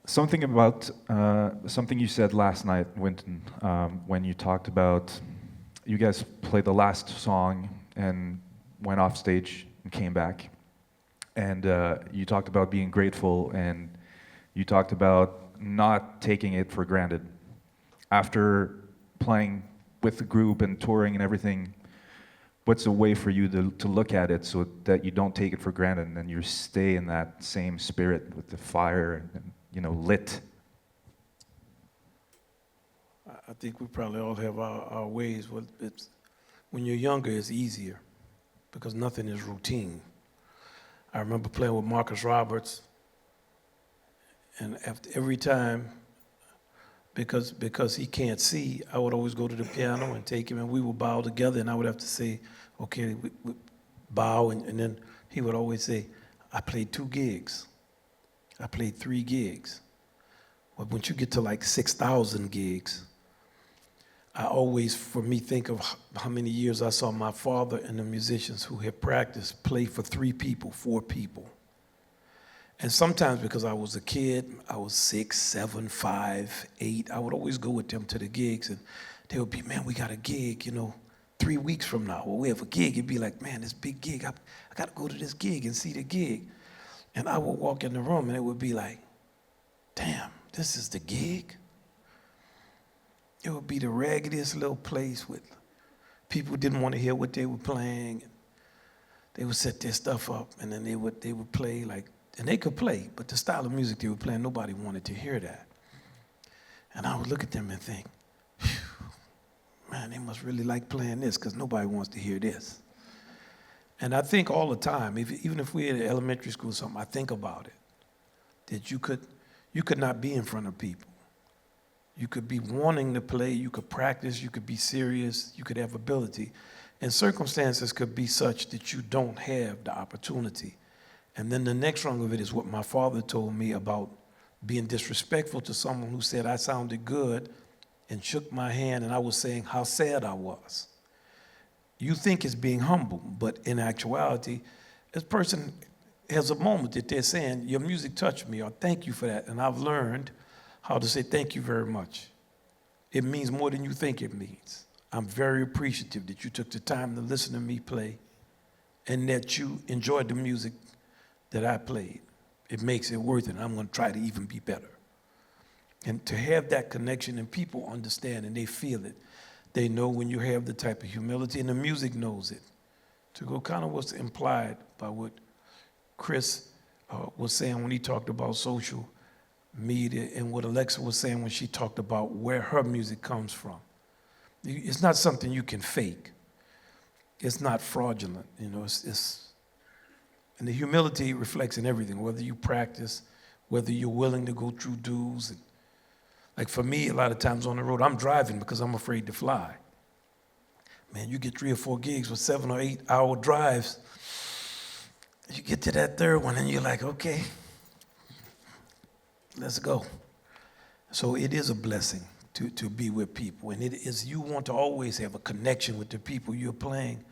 Something you said last night, Wynton, when you talked about, you guys played the last song and went off stage and came back. And you talked about being grateful and you talked about not taking it for granted. After playing with the group and touring and everything, what's a way for you to look at it so that you don't take it for granted and then you stay in that same spirit with the fire and lit? I think we probably all have our ways. When you're younger, it's easier because nothing is routine. I remember playing with Marcus Roberts, and after every time because he can't see, I would always go to the piano and take him, and we would bow together, and I would have to say, okay, we bow, and then he would always say, I played 2 gigs. I played 3 gigs. Well, once you get to like 6,000 gigs, I always, for me, think of how many years I saw my father and the musicians who had practiced play for 3 people, 4 people. And sometimes because I was a kid, I was 6, 7, 5, 8, I would always go with them to the gigs, and they would be, man, we got a gig, 3 weeks from now. Well, we have a gig. It'd be like, man, this big gig, I got to go to this gig and see the gig. And I would walk in the room, and it would be like, damn, this is the gig? It would be the raggediest little place with people who didn't want to hear what they were playing. They would set their stuff up, and then they would play like, and they could play, but the style of music they were playing, nobody wanted to hear that. And I would look at them and think, man, they must really like playing this because nobody wants to hear this. And I think all the time, even if we're in elementary school or something, I think about it, that you could not be in front of people. You could be wanting to play, you could practice, you could be serious, you could have ability. And circumstances could be such that you don't have the opportunity. And then the next rung of it is what my father told me about being disrespectful to someone who said I sounded good and shook my hand, and I was saying how sad I was. You think it's being humble, but in actuality, this person has a moment that they're saying, your music touched me, or thank you for that. And I've learned how to say thank you very much. It means more than you think it means. I'm very appreciative that you took the time to listen to me play and that you enjoyed the music that I played. It makes it worth it. I'm going to try to even be better. And to have that connection, and people understand and they feel it. They know when you have the type of humility, and the music knows it. To go kind of what's implied by what Chris was saying when he talked about social media, and what Alexa was saying when she talked about where her music comes from. It's not something you can fake. It's not fraudulent, and the humility reflects in everything, whether you practice, whether you're willing to go through dues. And like for me, a lot of times on the road, I'm driving because I'm afraid to fly. Man, you get 3 or 4 gigs with 7 or 8 hour drives. You get to that third one and you're like, okay, let's go. So it is a blessing to be with people. And it is, you want to always have a connection with the people you're playing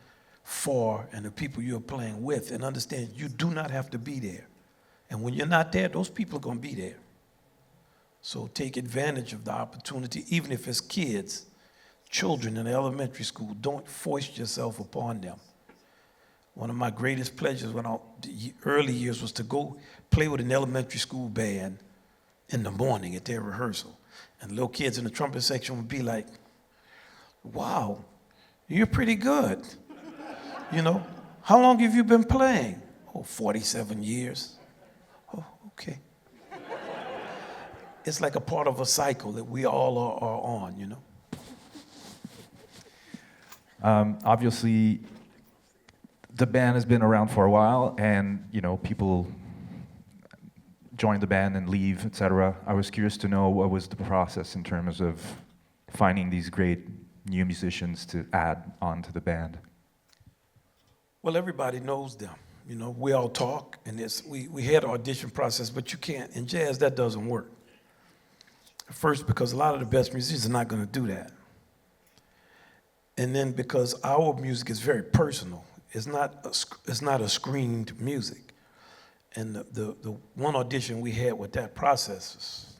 for and the people you're playing with, and understand you do not have to be there. And when you're not there, those people are going to be there. So take advantage of the opportunity, even if it's kids, children in elementary school. Don't force yourself upon them. One of my greatest pleasures the early years was to go play with an elementary school band in the morning at their rehearsal. And little kids in the trumpet section would be like, wow, you're pretty good. How long have you been playing? Oh, 47 years. Oh, okay. It's like a part of a cycle that we all are on, Obviously, the band has been around for a while, and people join the band and leave, etc. I was curious to know what was the process in terms of finding these great new musicians to add on to the band. Well, everybody knows them. We all talk, and we had an audition process, but you can't. In jazz, that doesn't work. First, because a lot of the best musicians are not going to do that. And then because our music is very personal. It's not a screened music. And the one audition we had with that process,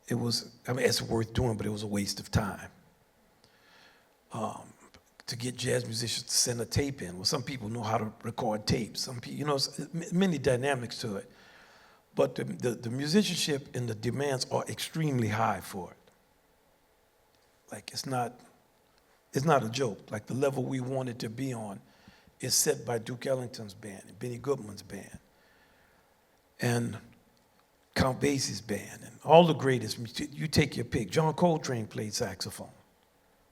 it's worth doing, but it was a waste of time. To get jazz musicians to send a tape in. Well, some people know how to record tapes. Some people, many dynamics to it. But the musicianship and the demands are extremely high for it. Like it's not a joke. Like the level we want it to be on is set by Duke Ellington's band and Benny Goodman's band and Count Basie's band and all the greatest. You take your pick. John Coltrane played saxophone.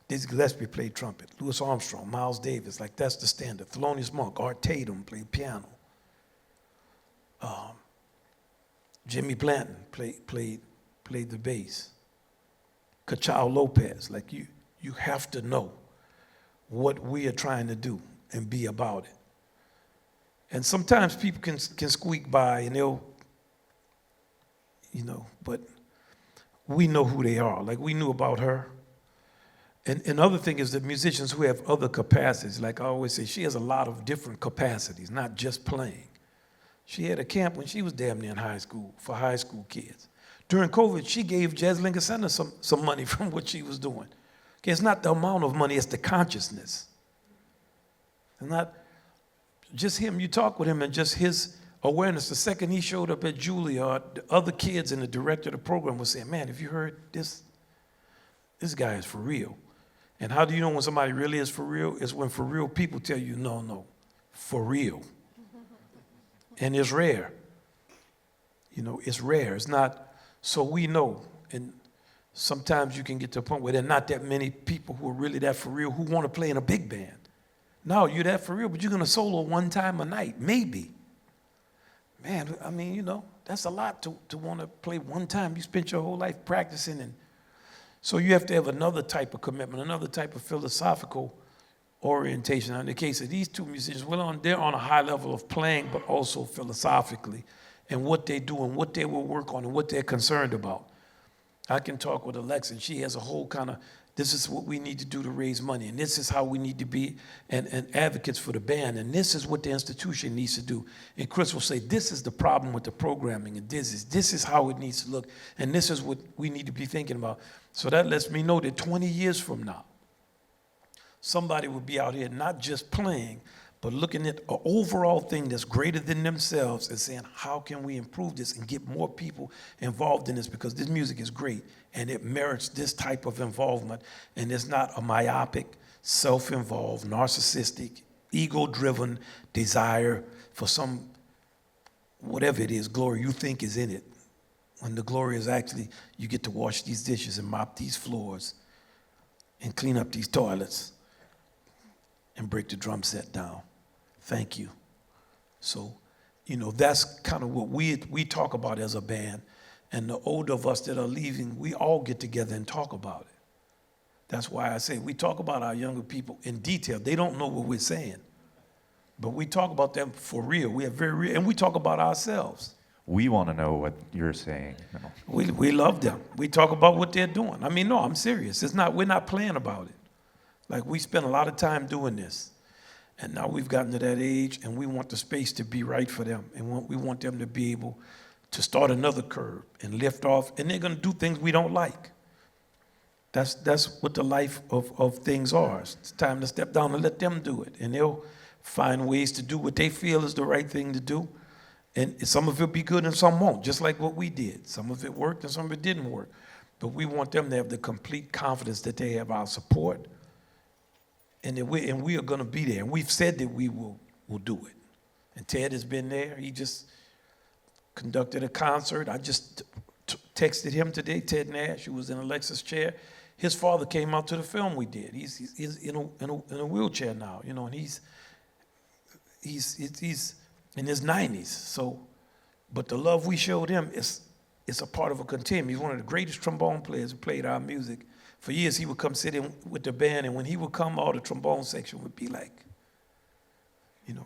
Dizzy Gillespie played trumpet. Louis Armstrong, Miles Davis, like that's the standard. Thelonious Monk, Art Tatum played piano. Jimmy Blanton played the bass. Cachao Lopez. Like you have to know what we are trying to do and be about it. And sometimes people can squeak by and they'll, but we know who they are. Like we knew about her. And another thing is that musicians who have other capacities, like I always say, she has a lot of different capacities, not just playing. She had a camp when she was damn near in high school for high school kids. During COVID, she gave Jazz Lincoln Center some money from what she was doing. Okay, it's not the amount of money, it's the consciousness. And not just him, you talk with him and just his awareness. The second he showed up at Juilliard, the other kids and the director of the program was saying, man, have you heard this? This guy is for real. And how do you know when somebody really is for real? It's when for real people tell you, no, for real. And it's rare. It's rare. It's not, so we know. And sometimes you can get to a point where there are not that many people who are really that for real who want to play in a big band. No, you're that for real, but you're going to solo one time a night, maybe. Man, I mean, that's a lot to want to play one time. You spent your whole life practicing, and so you have to have another type of commitment, another type of philosophical orientation. Now, in the case of these two musicians, they're on a high level of playing, but also philosophically, and what they do and what they will work on and what they're concerned about. I can talk with Alexa, and she has a whole kind of, this is what we need to do to raise money, and this is how we need to be and advocates for the band, and this is what the institution needs to do. And Chris will say, this is the problem with the programming, and this is how it needs to look, and this is what we need to be thinking about. So that lets me know that 20 years from now, somebody will be out here not just playing, but looking at an overall thing that's greater than themselves and saying, how can we improve this and get more people involved in this? Because this music is great and it merits this type of involvement. And it's not a myopic, self-involved, narcissistic, ego-driven desire for some, whatever it is, glory you think is in it. When the glory is actually, you get to wash these dishes and mop these floors and clean up these toilets and break the drum set down. Thank you. So, that's kind of what we talk about as a band. And the older of us that are leaving, we all get together and talk about it. That's why I say we talk about our younger people in detail. They don't know what we're saying. But we talk about them for real. We are very real. And we talk about ourselves. We want to know what you're saying. We love them. We talk about what they're doing. I mean, no, I'm serious. We're not playing about it. Like, we spend a lot of time doing this. And now we've gotten to that age, and we want the space to be right for them. And we want them to be able to start another curve and lift off. And they're going to do things we don't like. That's what the life of things are. It's time to step down and let them do it. And they'll find ways to do what they feel is the right thing to do. And some of it will be good and some won't, just like what we did. Some of it worked and some of it didn't work. But we want them to have the complete confidence that they have our support. And we are going to be there. And we've said that we will do it. And Ted has been there. He just conducted a concert. I just texted him today, Ted Nash, who was in Alexa's chair. His father came out to the film we did. He's in a wheelchair now, and he's in his 90s. So, but the love we showed him is a part of a continuum. He's one of the greatest trombone players who played our music. For years, he would come sit in with the band, and when he would come, all the trombone section would be like,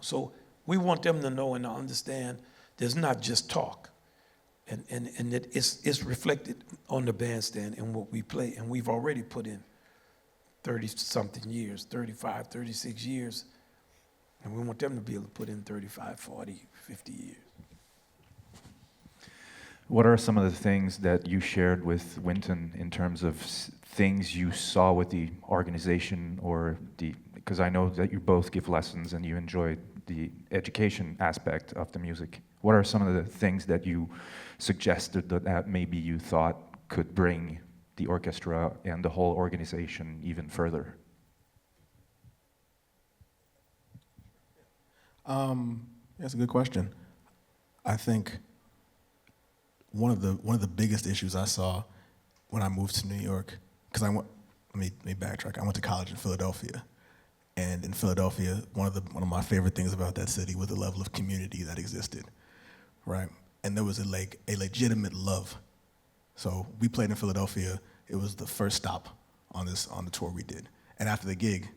So we want them to know and to understand there's not just talk, and that it's reflected on the bandstand and what we play. And we've already put in 30-something years, 35, 36 years, and we want them to be able to put in 35, 40, 50 years. What are some of the things that you shared with Wynton in terms of things you saw with the organization, because I know that you both give lessons and you enjoy the education aspect of the music. What are some of the things that you suggested that maybe you thought could bring the orchestra and the whole organization even further? That's a good question. I think one of the biggest issues I saw when I moved to New York, because let me backtrack. I went to college in Philadelphia, and in Philadelphia, one of my favorite things about that city was the level of community that existed, right? And there was a legitimate love. So we played in Philadelphia. It was the first stop on the tour we did. And after the gig,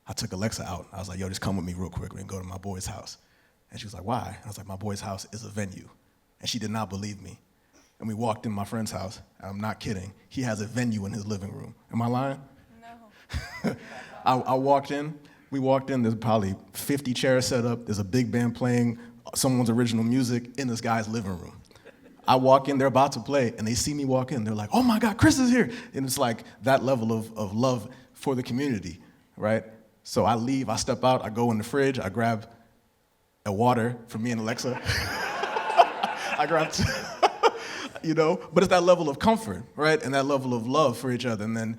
I took Alexa out. I was like, yo, just come with me real quick. We're gonna go to my boy's house. And she was like, why? And I was like, my boy's house is a venue. And she did not believe me. And we walked in my friend's house, and I'm not kidding. He has a venue in his living room. Am I lying? No. We walked in, there's probably 50 chairs set up, there's a big band playing someone's original music in this guy's living room. I walk in, they're about to play, and they see me walk in, they're like, oh my God, Chris is here. And it's like that level of love for the community, right? So I leave, I step out, I go in the fridge, I grab a water for me and Alexa. I grabbed, but it's that level of comfort, right? And that level of love for each other. And then,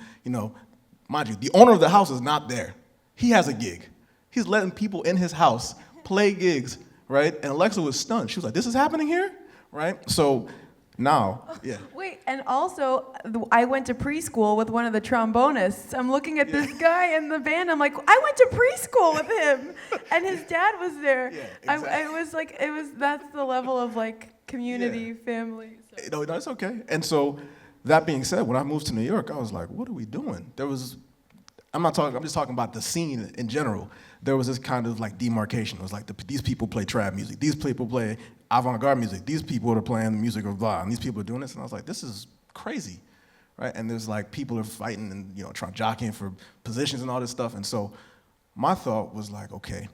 mind you, the owner of the house is not there. He has a gig. He's letting people in his house play gigs, right? And Alexa was stunned. She was like, this is happening here, right? So now, yeah. Wait, and also, I went to preschool with one of the trombonists. I'm looking at this guy in the band. I'm like, I went to preschool with him, and his dad was there. Yeah, exactly. That's the level of community, family. No, it's okay. And so, that being said, when I moved to New York, I was like, what are we doing? I'm just talking about the scene in general. There was this kind of demarcation. It was like these people play trap music. These people play avant-garde music. These people are playing the music of blah, and these people are doing this. And I was like, this is crazy, right? And there's people are fighting and trying jockeying for positions and all this stuff. And so my thought was okay,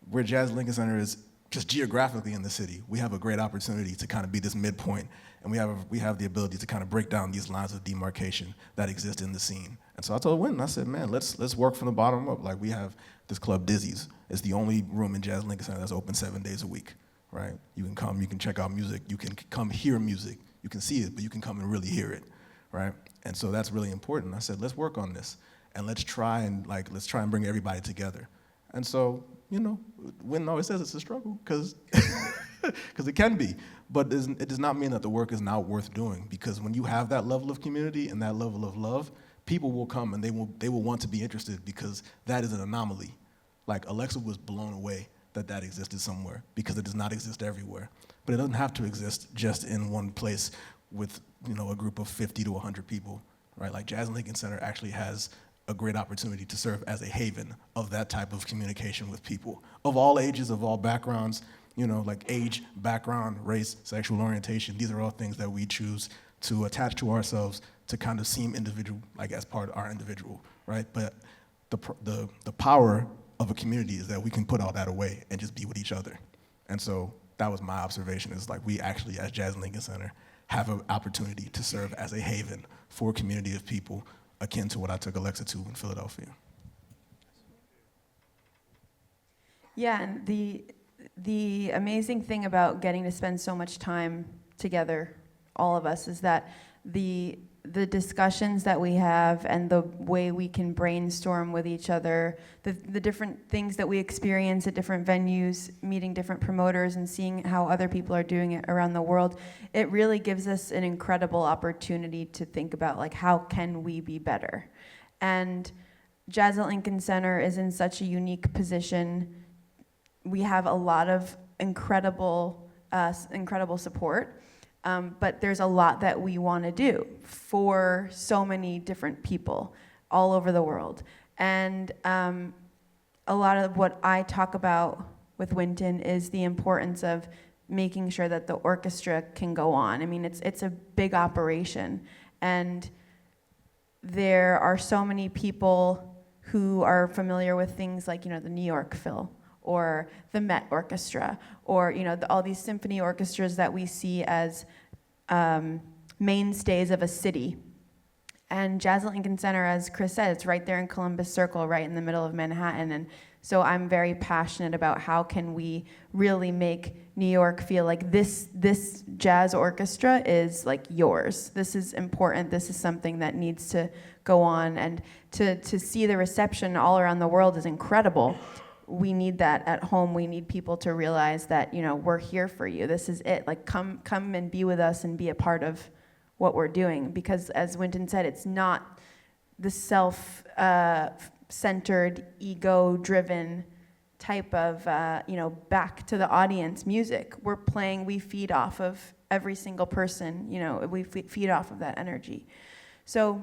where Jazz Lincoln Center is just geographically in the city, we have a great opportunity to kind of be this midpoint, and we have the ability to kind of break down these lines of demarcation that exist in the scene. And so I told Wynton, I said, man, let's work from the bottom up. We have this club, Dizzy's. It's the only room in Jazz Lincoln Center that's open 7 days a week, right? You can come, you can check out music, you can come hear music. You can see it, but you can come and really hear it, right? And so that's really important. I said, let's work on this, and let's try and bring everybody together. And so, Wynton always says it's a struggle, because it can be, but it does not mean that the work is not worth doing, because when you have that level of community and that level of love, people will come and they will want to be interested, because that is an anomaly. Alexa was blown away that existed somewhere, because it does not exist everywhere. But it doesn't have to exist just in one place with a group of 50 to 100 people, right? Jazz Lincoln Center actually has a great opportunity to serve as a haven of that type of communication with people of all ages, of all backgrounds, age, background, race, sexual orientation. These are all things that we choose to attach to ourselves to kind of seem individual, as part of our individual, right? But the power of a community is that we can put all that away and just be with each other. And so that was my observation, is we actually, as Jazz Lincoln Center, have an opportunity to serve as a haven for a community of people akin to what I took Alexa to in Philadelphia. Yeah, and the amazing thing about getting to spend so much time together, all of us, is that the discussions that we have and the way we can brainstorm with each other, the different things that we experience at different venues, meeting different promoters and seeing how other people are doing it around the world, it really gives us an incredible opportunity to think about how can we be better. And Jazz at Lincoln Center is in such a unique position. We have a lot of incredible support. But there's a lot that we want to do for so many different people all over the world. And a lot of what I talk about with Wynton is the importance of making sure that the orchestra can go on. I mean, it's a big operation. And there are so many people who are familiar with things like, the New York Phil, or the Met Orchestra, or all these symphony orchestras that we see as mainstays of a city. And Jazz at Lincoln Center, as Chris said, it's right there in Columbus Circle, right in the middle of Manhattan. And so I'm very passionate about how can we really make New York feel like this jazz orchestra is yours. This is important. This is something that needs to go on. And to see the reception all around the world is incredible. We need that at home. We need people to realize that, we're here for you. This is it. Come and be with us and be a part of what we're doing. Because as Wynton said, it's not the self-centered, ego-driven type of, back to the audience music. We're playing, we feed off of every single person, we feed off of that energy. So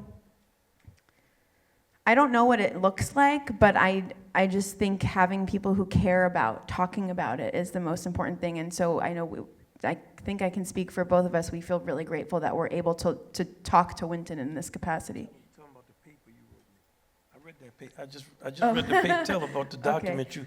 I don't know what it looks like, but I just think having people who care about talking about it is the most important thing. And so I know I think I can speak for both of us. We feel really grateful that we're able to talk to Wynton in this capacity. Talking about the paper you wrote me. I read that paper. I just read the paper. Tell about the document you.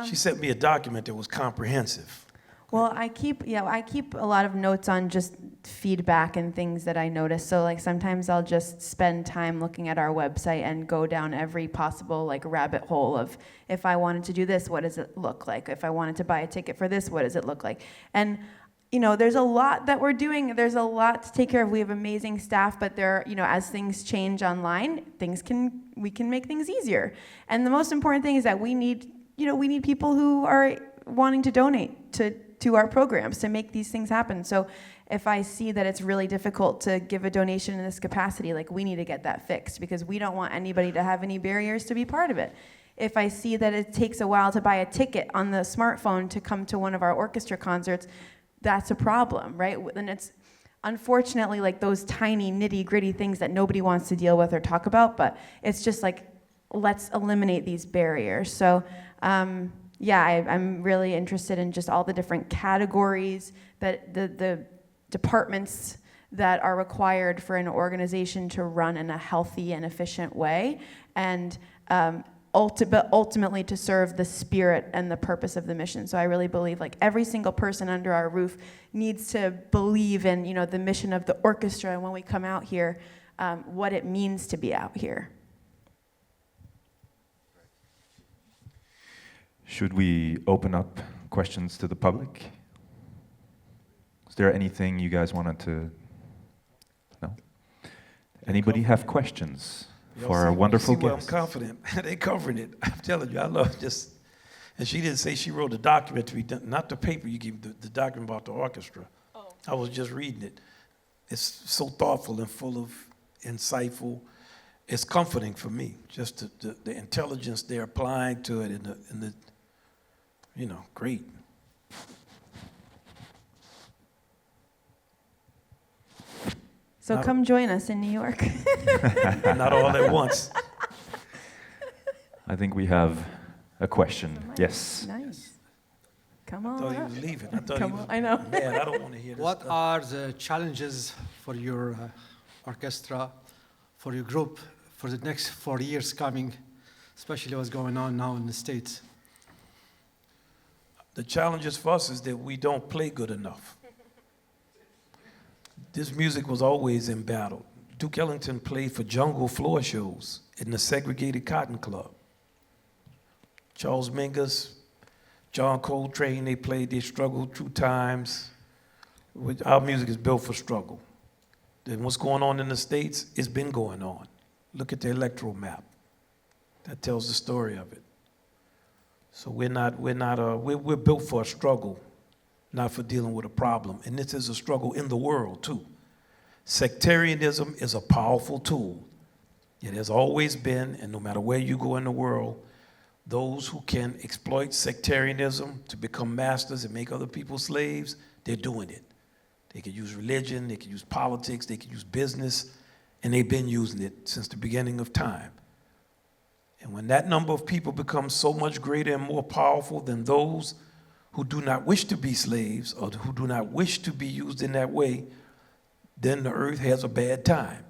She sent me a document that was comprehensive. Well, I keep a lot of notes on just feedback and things that I notice. So like sometimes I'll just spend time looking at our website and go down every possible like rabbit hole of if I wanted to do this, what does it look like? If I wanted to buy a ticket for this, what does it look like? And you know, there's a lot that we're doing. There's a lot to take care of. We have amazing staff, but there, you know, as things change online, we can make things easier. And the most important thing is that we need people who are wanting to donate to our programs to make these things happen. So if I see that it's really difficult to give a donation in this capacity, like we need to get that fixed because we don't want anybody to have any barriers to be part of it. If I see that it takes a while to buy a ticket on the smartphone to come to one of our orchestra concerts, that's a problem, right? And it's unfortunately like those tiny nitty-gritty things that nobody wants to deal with or talk about, but it's just like, let's eliminate these barriers. So I'm really interested in just all the different categories that the departments that are required for an organization to run in a healthy and efficient way, and ultimately to serve the spirit and the purpose of the mission. So I really believe like every single person under our roof needs to believe in, you know, the mission of the orchestra, and when we come out here, what it means to be out here. Should we open up questions to the public? Is there anything you guys wanted to? No? Anybody have questions for our wonderful guests? I'm confident. They covering it. I'm telling you, I love just. And she didn't say she wrote a document to be done, not the paper you gave, the document about the orchestra. Oh. I was just reading it. It's so thoughtful and full of insightful. It's comforting for me, just the intelligence they're applying to it and the you know, great. So come join us in New York. Not all at once. I think we have a question. Yes. Nice. Come on. I thought he was leaving. I thought Come he was on. I know. Man, I don't want to hear this What stuff. are the challenges for your orchestra, for your group, for the next 4 years coming, especially what's going on now in the States? The challenges for us is that we don't play good enough. This music was always in battle. Duke Ellington played for jungle floor shows in the segregated Cotton Club. Charles Mingus, John Coltrane, they struggled through times. Our music is built for struggle. Then what's going on in the States, it's been going on. Look at the electoral map. That tells the story of it. So we're built for a struggle, not for dealing with a problem. And this is a struggle in the world too. Sectarianism is a powerful tool. It has always been, and no matter where you go in the world, those who can exploit sectarianism to become masters and make other people slaves, they're doing it. They can use religion, they can use politics, they can use business, and they've been using it since the beginning of time. And when that number of people becomes so much greater and more powerful than those who do not wish to be slaves or who do not wish to be used in that way, then the earth has a bad time.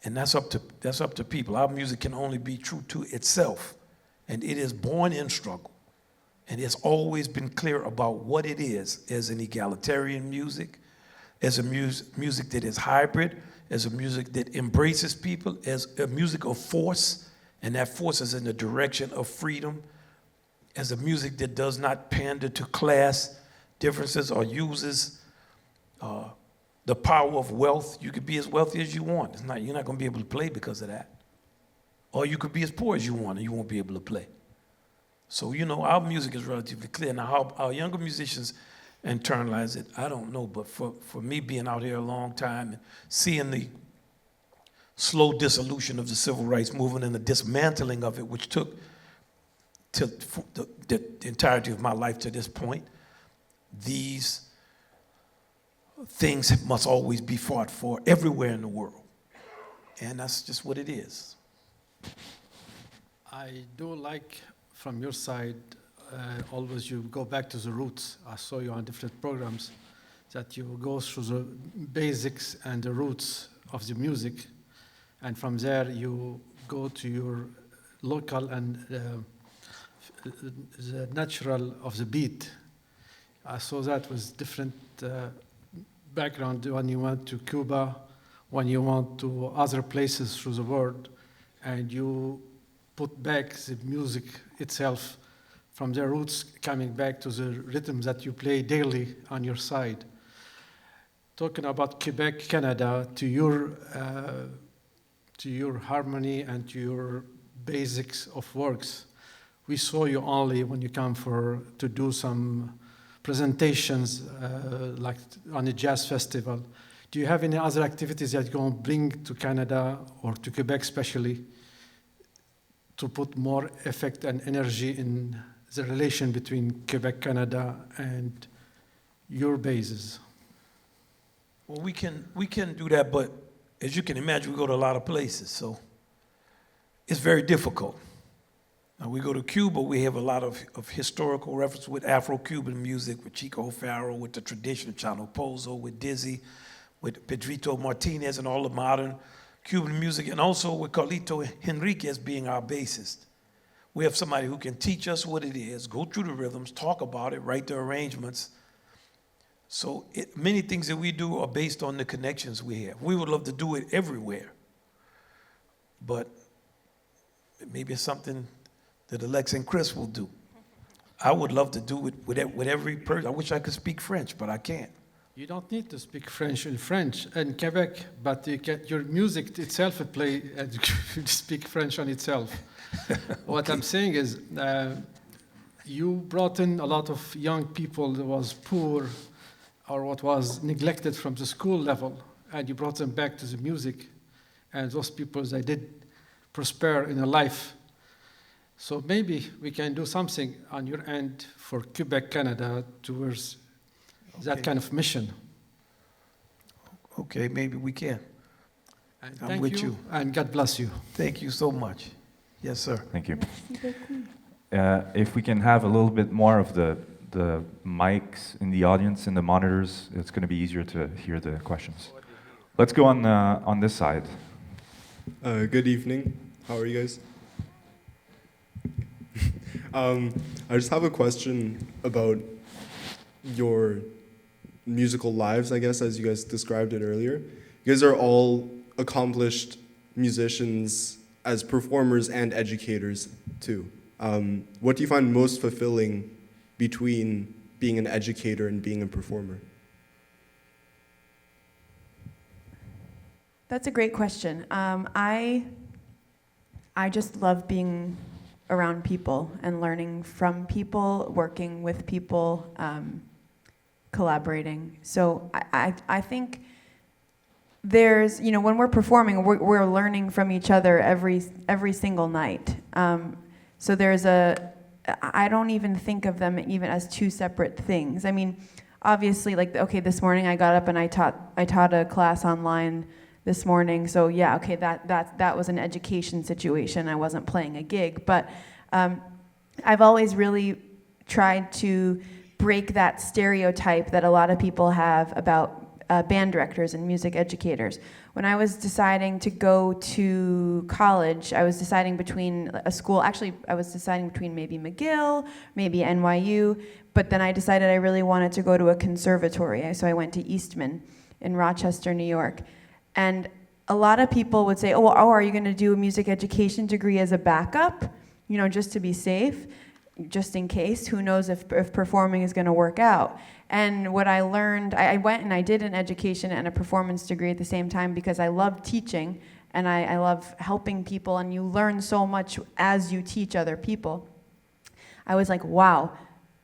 And that's up to people. Our music can only be true to itself. And it is born in struggle. And it's always been clear about what it is as an egalitarian music, as a music that is hybrid, as a music that embraces people, as a music of force, and that force is in the direction of freedom, as a music that does not pander to class differences or uses the power of wealth. You could be as wealthy as you want. You're not going to be able to play because of that. Or you could be as poor as you want and you won't be able to play. So, you know, our music is relatively clear. Now, how our younger musicians internalize it, I don't know. But for me being out here a long time and seeing the slow dissolution of the civil rights movement and the dismantling of it, which took the entirety of my life to this point, these things must always be fought for everywhere in the world. And that's just what it is. I do like from your side, always you go back to the roots. I saw you on different programs that you go through the basics and the roots of the music, and from there you go to your local and the natural of the beat. I saw that with different background when you went to Cuba, when you went to other places through the world, and you put back the music itself from their roots, coming back to the rhythm that you play daily on your side. Talking about Quebec, Canada, to your harmony and to your basics of works. We saw you only when you come to do some presentations like on a jazz festival. Do you have any other activities that you're going to bring to Canada or to Quebec especially to put more effect and energy in the relation between Quebec, Canada and your bases? Well, we can do that, but as you can imagine, we go to a lot of places, so it's very difficult. Now, we go to Cuba, we have a lot of historical reference with Afro-Cuban music, with Chico Farrow, with the traditional Chano Pozo, with Dizzy, with Pedrito Martinez and all the modern Cuban music, and also with Carlito Henriquez being our bassist. We have somebody who can teach us what it is, go through the rhythms, talk about it, write the arrangements. So many things that we do are based on the connections we have. We would love to do it everywhere, but maybe it's something that Alex and Chris will do. I would love to do it with every person. I wish I could speak French, but I can't. You don't need to speak French in Quebec, but your music itself would play and speak French on itself. Okay. What I'm saying is, you brought in a lot of young people that was poor or what was neglected from the school level, and you brought them back to the music, and those people, they did prosper in a life. So maybe we can do something on your end for Quebec, Canada, towards that kind of mission. Okay, maybe we can. And I'm thank with you. And God bless you. Thank you so much. Yes, sir. Thank you. If we can have a little bit more of the mics in the audience and the monitors, it's going to be easier to hear the questions. Let's go on this side. Good evening. How are you guys? I just have a question about your musical lives, I guess, as you guys described it earlier. You guys are all accomplished musicians as performers and educators too. What do you find most fulfilling between being an educator and being a performer? That's a great question. I just love being around people and learning from people, working with people, collaborating. So I think there's, when we're performing, we're learning from each other every single night. So I don't even think of them even as two separate things. I mean, obviously, this morning I got up and I taught a class online this morning. So yeah, okay, that was an education situation. I wasn't playing a gig, but I've always really tried to break that stereotype that a lot of people have about band directors and music educators. When I was deciding to go to college, I was deciding between a school, actually I was deciding between maybe McGill, maybe NYU, but then I decided I really wanted to go to a conservatory, so I went to Eastman in Rochester, New York. And a lot of people would say, oh, are you gonna do a music education degree as a backup? Just to be safe, just in case, who knows if performing is gonna work out. And what I learned, I went and I did an education and a performance degree at the same time because I love teaching and I love helping people, and you learn so much as you teach other people. I was like, wow,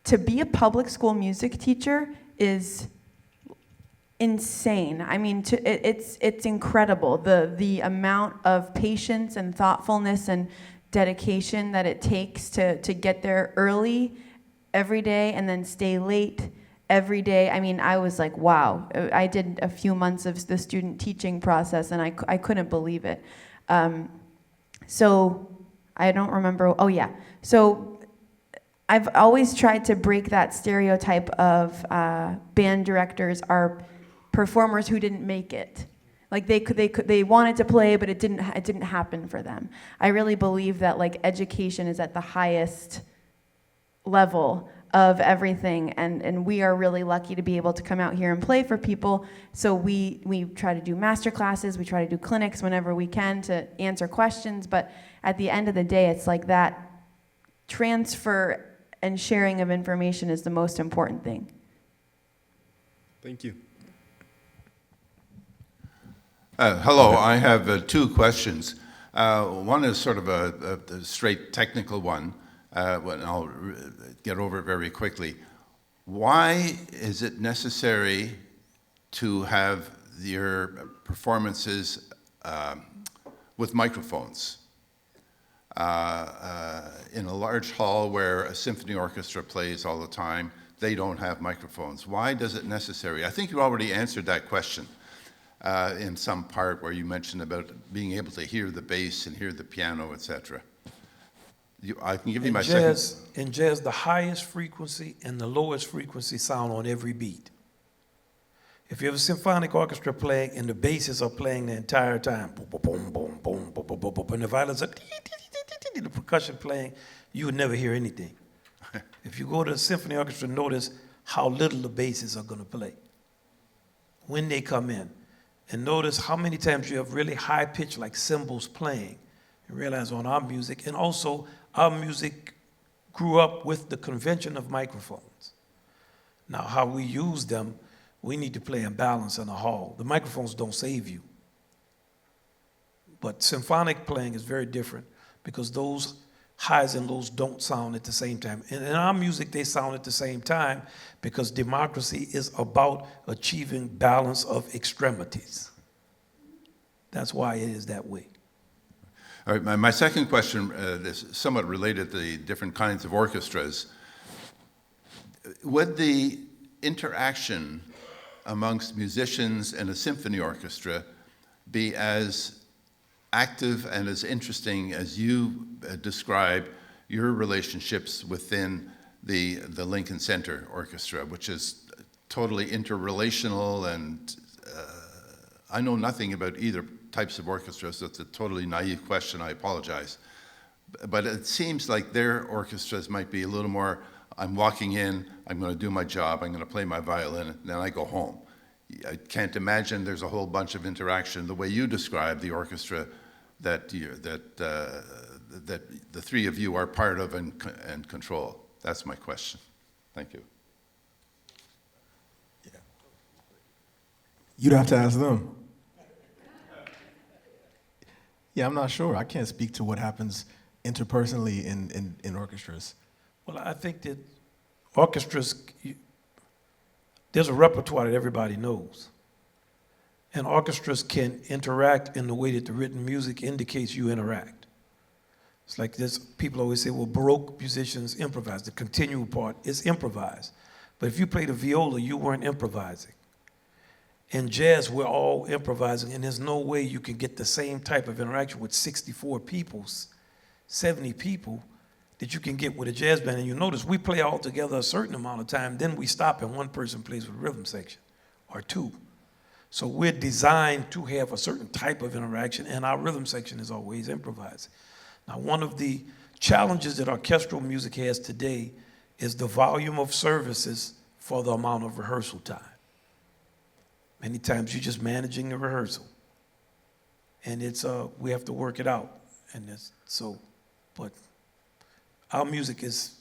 to be a public school music teacher is insane. I mean, it's incredible, the amount of patience and thoughtfulness and dedication that it takes to get there early every day and then stay late every day. I mean, I was like, wow. I did a few months of the student teaching process, and I couldn't believe it. So I don't remember. Oh, yeah. So I've always tried to break that stereotype of band directors are performers who didn't make it. Like they wanted to play, but it didn't happen for them. I really believe that like education is at the highest level of everything, and we are really lucky to be able to come out here and play for people. So we try to do master classes, we try to do clinics whenever we can to answer questions, but at the end of the day, it's like that transfer and sharing of information is the most important thing. Thank you. Hello, I have two questions. One is sort of a straight technical one, and I'll get over it very quickly. Why is it necessary to have your performances with microphones? In a large hall where a symphony orchestra plays all the time, they don't have microphones. Why does it necessary? I think you already answered that question. In some part where you mentioned about being able to hear the bass and hear the piano, etc. I can give you my second. In jazz, the highest frequency and the lowest frequency sound on every beat. If you have a symphonic orchestra playing and the basses are playing the entire time, boom, boom, boom, boom, boom, boom, boom, boom, and the violins are the percussion playing, you would never hear anything. If you go to a symphony orchestra, notice how little the basses are going to play when they come in. And notice how many times you have really high pitch like cymbals playing. And realize on our music, and also our music grew up with the convention of microphones. Now how we use them, we need to play in balance in a hall. The microphones don't save you. But symphonic playing is very different because those highs and lows don't sound at the same time. And in our music, they sound at the same time because democracy is about achieving balance of extremities. That's why it is that way. All right, my second question is somewhat related to the different kinds of orchestras. Would the interaction amongst musicians and a symphony orchestra be as active and as interesting as you describe your relationships within the Lincoln Center Orchestra, which is totally interrelational, and I know nothing about either types of orchestras, so it's a totally naive question, I apologize. But it seems like their orchestras might be a little more, I'm walking in, I'm going to do my job, I'm going to play my violin, and then I go home. I can't imagine there's a whole bunch of interaction the way you describe the orchestra that the three of you are part of and control. That's my question. Thank you. Yeah. You'd have to ask them. Yeah, I'm not sure. I can't speak to what happens interpersonally in orchestras. Well, I think that orchestras, there's a repertoire that everybody knows. And orchestras can interact in the way that the written music indicates you interact. It's like this, people always say, well, Baroque musicians improvise. The continual part is improvised. But if you played a viola, you weren't improvising. In jazz, we're all improvising, and there's no way you can get the same type of interaction with 64 people, 70 people, that you can get with a jazz band. And you notice we play all together a certain amount of time, then we stop and one person plays with a rhythm section, or two. So we're designed to have a certain type of interaction, and our rhythm section is always improvised. Now, one of the challenges that orchestral music has today is the volume of services for the amount of rehearsal time. Many times you're just managing the rehearsal, and it's we have to work it out, and it's so. But our music is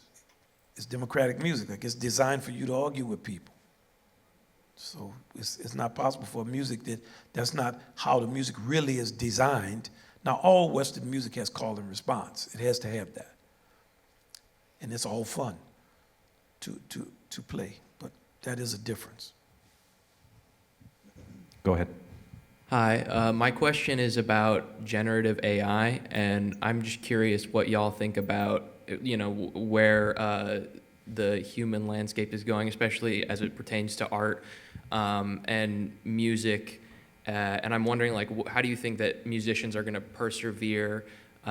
democratic music. Like, it's designed for you to argue with people. So it's not possible for music that's not how the music really is designed. Now, all Western music has call and response. It has to have that. And it's all fun to play, but that is a difference. Go ahead. Hi, my question is about generative AI, and I'm just curious what y'all think about, where the human landscape is going, especially as it pertains to art and music. And I'm wondering, like, how do you think that musicians are going to persevere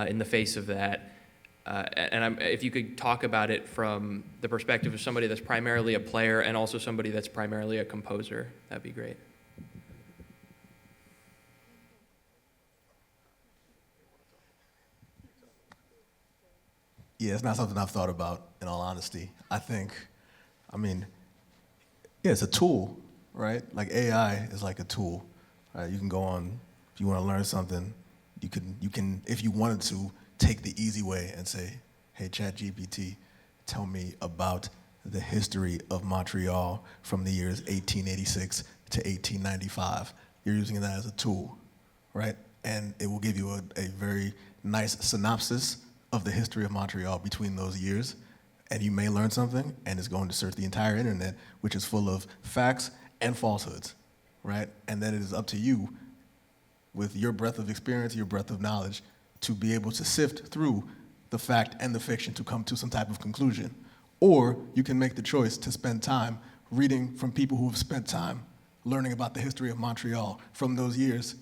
in the face of that? If you could talk about it from the perspective of somebody that's primarily a player and also somebody that's primarily a composer, that'd be great. Yeah, it's not something I've thought about, in all honesty. I mean, yeah, it's a tool, right? Like AI is like a tool, right? You can go on, if you want to learn something, you can, if you wanted to, take the easy way and say, hey, ChatGPT, tell me about the history of Montreal from the years 1886 to 1895. You're using that as a tool, right? And it will give you a very nice synopsis of the history of Montreal between those years, and you may learn something, and it's going to search the entire internet, which is full of facts and falsehoods, right? And then it is up to you, with your breadth of experience, your breadth of knowledge, to be able to sift through the fact and the fiction to come to some type of conclusion. Or you can make the choice to spend time reading from people who have spent time learning about the history of Montreal from those years,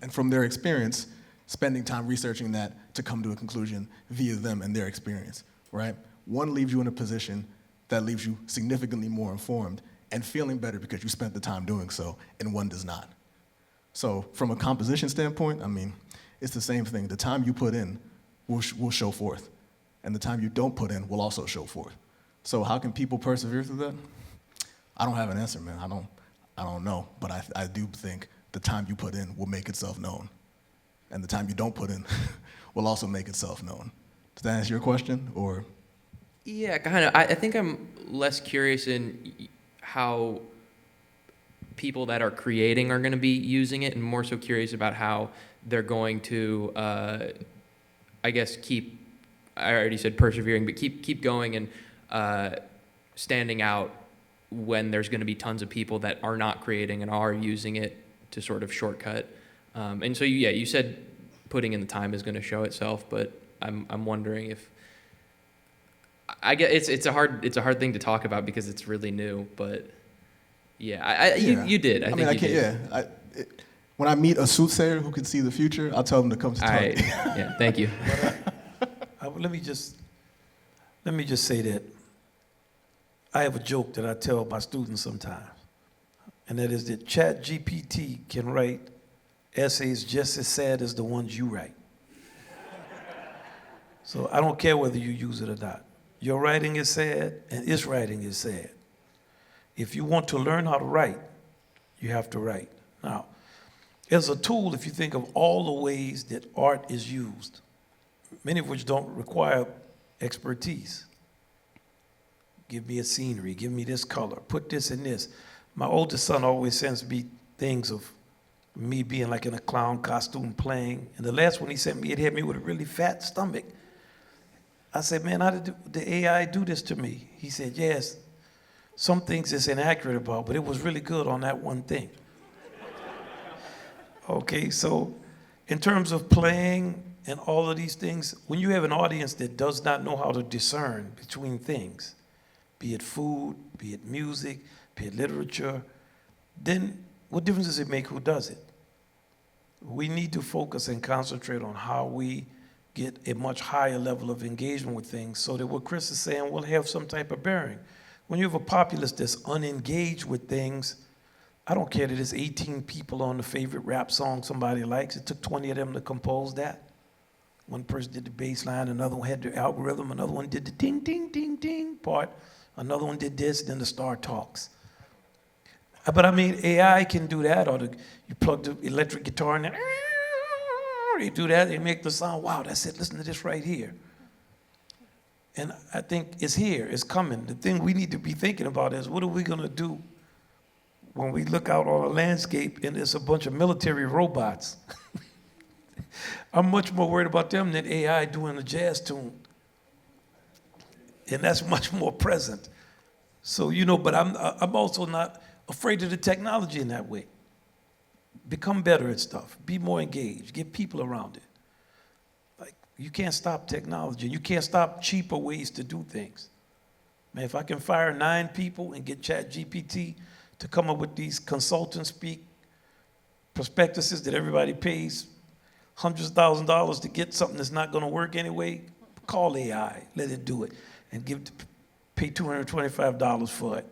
and from their experience, spending time researching that to come to a conclusion via them and their experience, right? One leaves you in a position that leaves you significantly more informed and feeling better because you spent the time doing so, and one does not. So from a composition standpoint, I mean, it's the same thing. The time you put in will show forth, and the time you don't put in will also show forth. So how can people persevere through that? I don't have an answer, man. I don't know, but I do think the time you put in will make itself known, and the time you don't put in will also make itself known. Does that answer your question, or? Yeah, kind of. I think I'm less curious in how people that are creating are going to be using it, and more so curious about how they're going to, I guess, I already said persevering, but keep going and standing out when there's going to be tons of people that are not creating and are using it to sort of shortcut. And so, yeah, you said putting in the time is going to show itself, but I'm wondering if, I guess it's a hard thing to talk about because it's really new, but yeah, you did. I think you did. Yeah. When I meet a soothsayer who can see the future, I'll tell them to come to talk. Yeah, thank you. Let me just say that I have a joke that I tell my students sometimes, and that is that ChatGPT can write essays just as sad as the ones you write. So I don't care whether you use it or not. Your writing is sad, and its writing is sad. If you want to learn how to write, you have to write. Now, as a tool, if you think of all the ways that art is used, many of which don't require expertise. Give me a scenery, give me this color, put this in this. My oldest son always sends me things of me being like in a clown costume playing. And the last one he sent me, it hit me with a really fat stomach. I said, man, how did the AI do this to me? He said, yes, some things it's inaccurate about, but it was really good on that one thing. Okay, so in terms of playing and all of these things, when you have an audience that does not know how to discern between things, be it food, be it music, be it literature, then what difference does it make who does it? We need to focus and concentrate on how we get a much higher level of engagement with things so that what Chris is saying will have some type of bearing. When you have a populace that's unengaged with things, I don't care that there's 18 people on the favorite rap song somebody likes. It took 20 of them to compose that. One person did the bass line, another one had the algorithm, another one did the ding, ding, ding, ding part, another one did this, then the star talks. But I mean, AI can do that, or you plug the electric guitar in there, they do that, they make the sound, wow, that's it, listen to this right here. And I think it's here, it's coming. The thing we need to be thinking about is, what are we gonna do when we look out on a landscape and there's a bunch of military robots? I'm much more worried about them than AI doing a jazz tune. And that's much more present. So, but I'm also not afraid of the technology in that way. Become better at stuff. Be more engaged. Get people around it. Like, you can't stop technology. You can't stop cheaper ways to do things. Man, if I can fire 9 people and get ChatGPT to come up with these consultant speak prospectuses that everybody pays hundreds of thousands of dollars to get something that's not going to work anyway, call AI, let it do it, and pay $225 for it.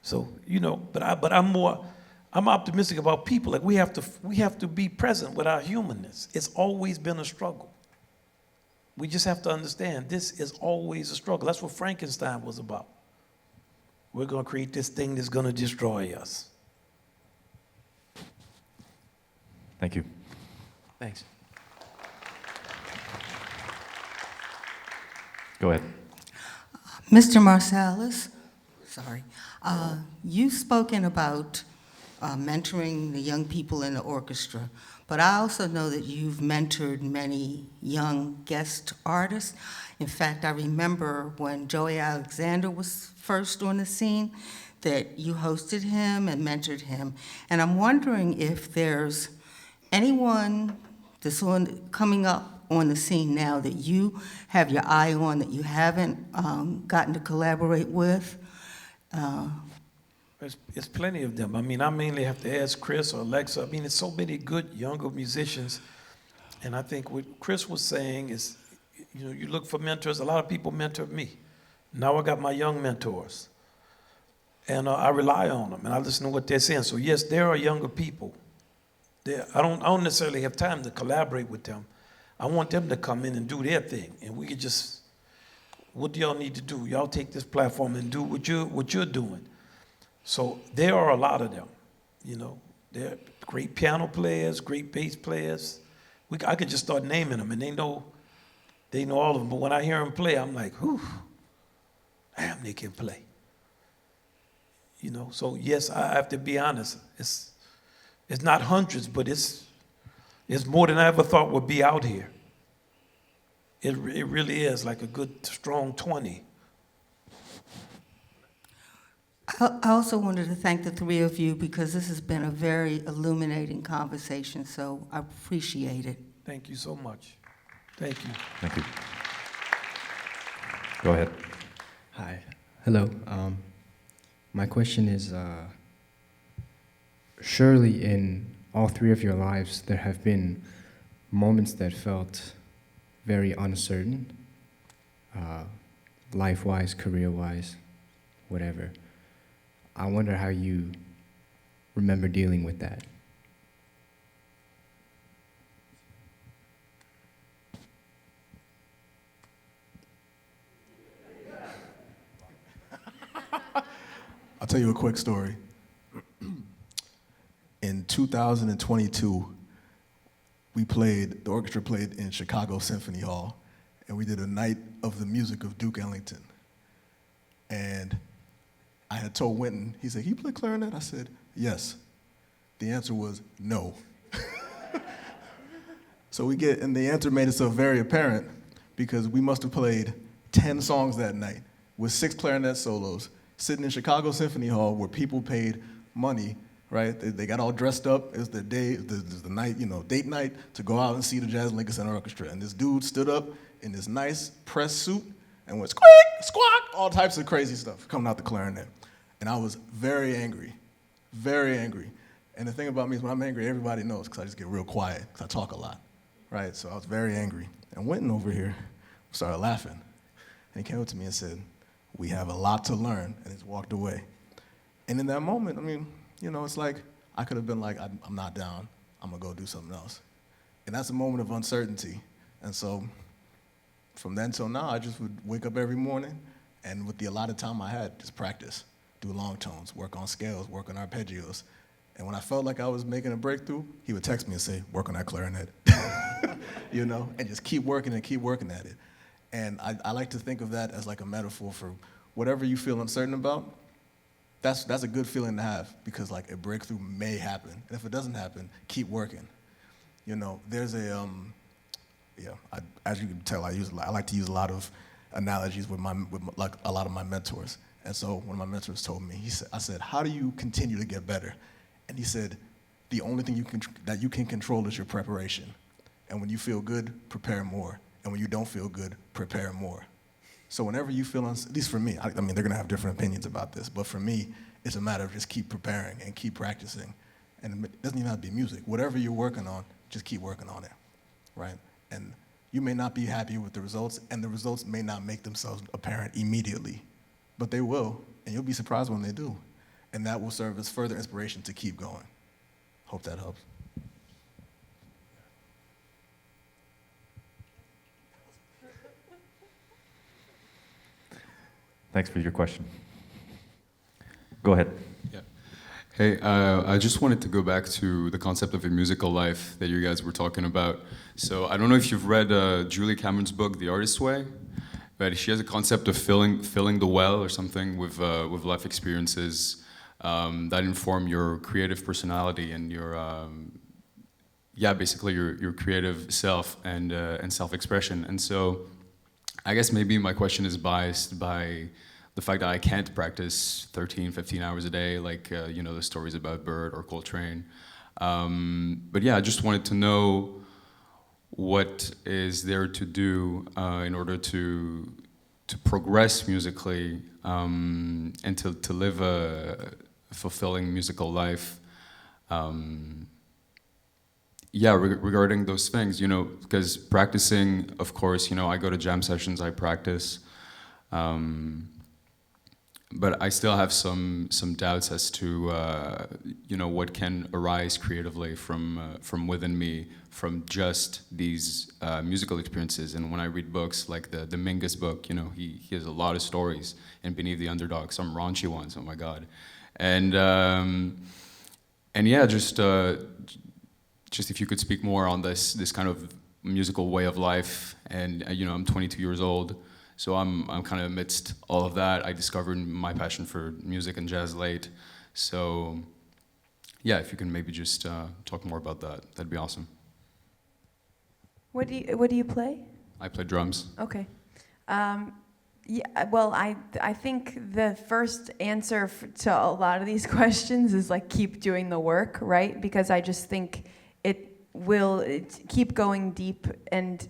So, you know, but I'm optimistic about people. Like we have to be present with our humanness. It's always been a struggle. We just have to understand this is always a struggle. That's what Frankenstein was about. We're going to create this thing that's going to destroy us. Thank you. Thanks. Go ahead. Mr. Marsalis, sorry, you've spoken about mentoring the young people in the orchestra, but I also know that you've mentored many young guest artists. In fact, I remember when Joey Alexander was first on the scene, that you hosted him and mentored him. And I'm wondering if there's anyone that's coming up on the scene now that you have your eye on that you haven't gotten to collaborate with. There's plenty of them. I mean, I mainly have to ask Chris or Alexa. I mean, there's so many good younger musicians. And I think what Chris was saying is, you know, you look for mentors. A lot of people mentor me. Now I got my young mentors. And I rely on them, and I listen to what they're saying. So yes, there are younger people. I don't necessarily have time to collaborate with them. I want them to come in and do their thing. And we could just, what do y'all need to do? Y'all take this platform and do what you're doing. So there are a lot of them, you know. They're great piano players, great bass players. I could just start naming them, and they know all of them. But when I hear them play, I'm like, whew, damn, they can play. You know, so yes, I have to be honest. It's not hundreds, but it's more than I ever thought would be out here. It really is like a good, strong 20. I also wanted to thank the three of you because this has been a very illuminating conversation, so I appreciate it. Thank you so much. Thank you. Thank you. Go ahead. Hi. Hello. My question is, surely in all three of your lives, there have been moments that felt very uncertain, life-wise, career-wise, whatever. I wonder how you remember dealing with that. I'll tell you a quick story. In 2022, the orchestra played in Chicago Symphony Hall, and we did a night of the music of Duke Ellington. And I had told Wynton, he said, "Can you play clarinet?" I said, "Yes." The answer was no. And the answer made itself very apparent because we must have played 10 songs that night with 6 clarinet solos, sitting in Chicago Symphony Hall where people paid money, right? They got all dressed up. It was the night, you know, date night to go out and see the Jazz Lincoln Center Orchestra. And this dude stood up in this nice press suit and went squeak, squawk, all types of crazy stuff coming out the clarinet. And I was very angry, very angry. And the thing about me is when I'm angry, everybody knows because I just get real quiet because I talk a lot, right? So I was very angry. And Wynton over here started laughing. And he came up to me and said, "We have a lot to learn," and he's walked away. And in that moment, I mean, you know, it's like I could have been like, I'm not down, I'm gonna go do something else. And that's a moment of uncertainty. And so from then till now, I just would wake up every morning and with the allotted time I had, just practice, do long tones, work on scales, work on arpeggios. And when I felt like I was making a breakthrough, he would text me and say, "Work on that clarinet," you know, and just keep working at it. And I like to think of that as like a metaphor for whatever you feel uncertain about. That's a good feeling to have because like a breakthrough may happen. And if it doesn't happen, keep working. You know, there's as you can tell, I like to use a lot of analogies with like a lot of my mentors. And so one of my mentors told me, I said, "How do you continue to get better?" And he said, "The only thing that you can control is your preparation. And when you feel good, prepare more. And when you don't feel good, prepare more." So whenever you feel, at least for me, I mean, they're gonna have different opinions about this, but for me, it's a matter of just keep preparing and keep practicing. And it doesn't even have to be music. Whatever you're working on, just keep working on it, right? And you may not be happy with the results, and the results may not make themselves apparent immediately, but they will, and you'll be surprised when they do. And that will serve as further inspiration to keep going. Hope that helps. Thanks for your question. Go ahead. Yeah. Hey, I just wanted to go back to the concept of a musical life that you guys were talking about. So I don't know if you've read Julie Cameron's book, The Artist's Way, but she has a concept of filling the well or something with life experiences that inform your creative personality and your basically your creative self and self-expression. And so I guess maybe my question is biased by the fact that I can't practice 13, 15 hours a day, like, the stories about Bird or Coltrane. But yeah, I just wanted to know what is there to do in order to progress musically and to live a fulfilling musical life. Regarding those things, because practicing, of course, I go to jam sessions, I practice, but I still have some doubts as to what can arise creatively from within me from just these musical experiences. And when I read books like the Mingus book, he has a lot of stories, and Beneath the Underdog, some raunchy ones, oh my God, and yeah, just if you could speak more on this kind of musical way of life. And I'm 22 years old, so I'm kind of amidst all of that. I discovered my passion for music and jazz late. So yeah, if you can maybe just talk more about that, that'd be awesome. What do you play? I play drums. Okay. Yeah, well, I think the first answer to a lot of these questions is like keep doing the work, right? Because I just think it will keep going deep and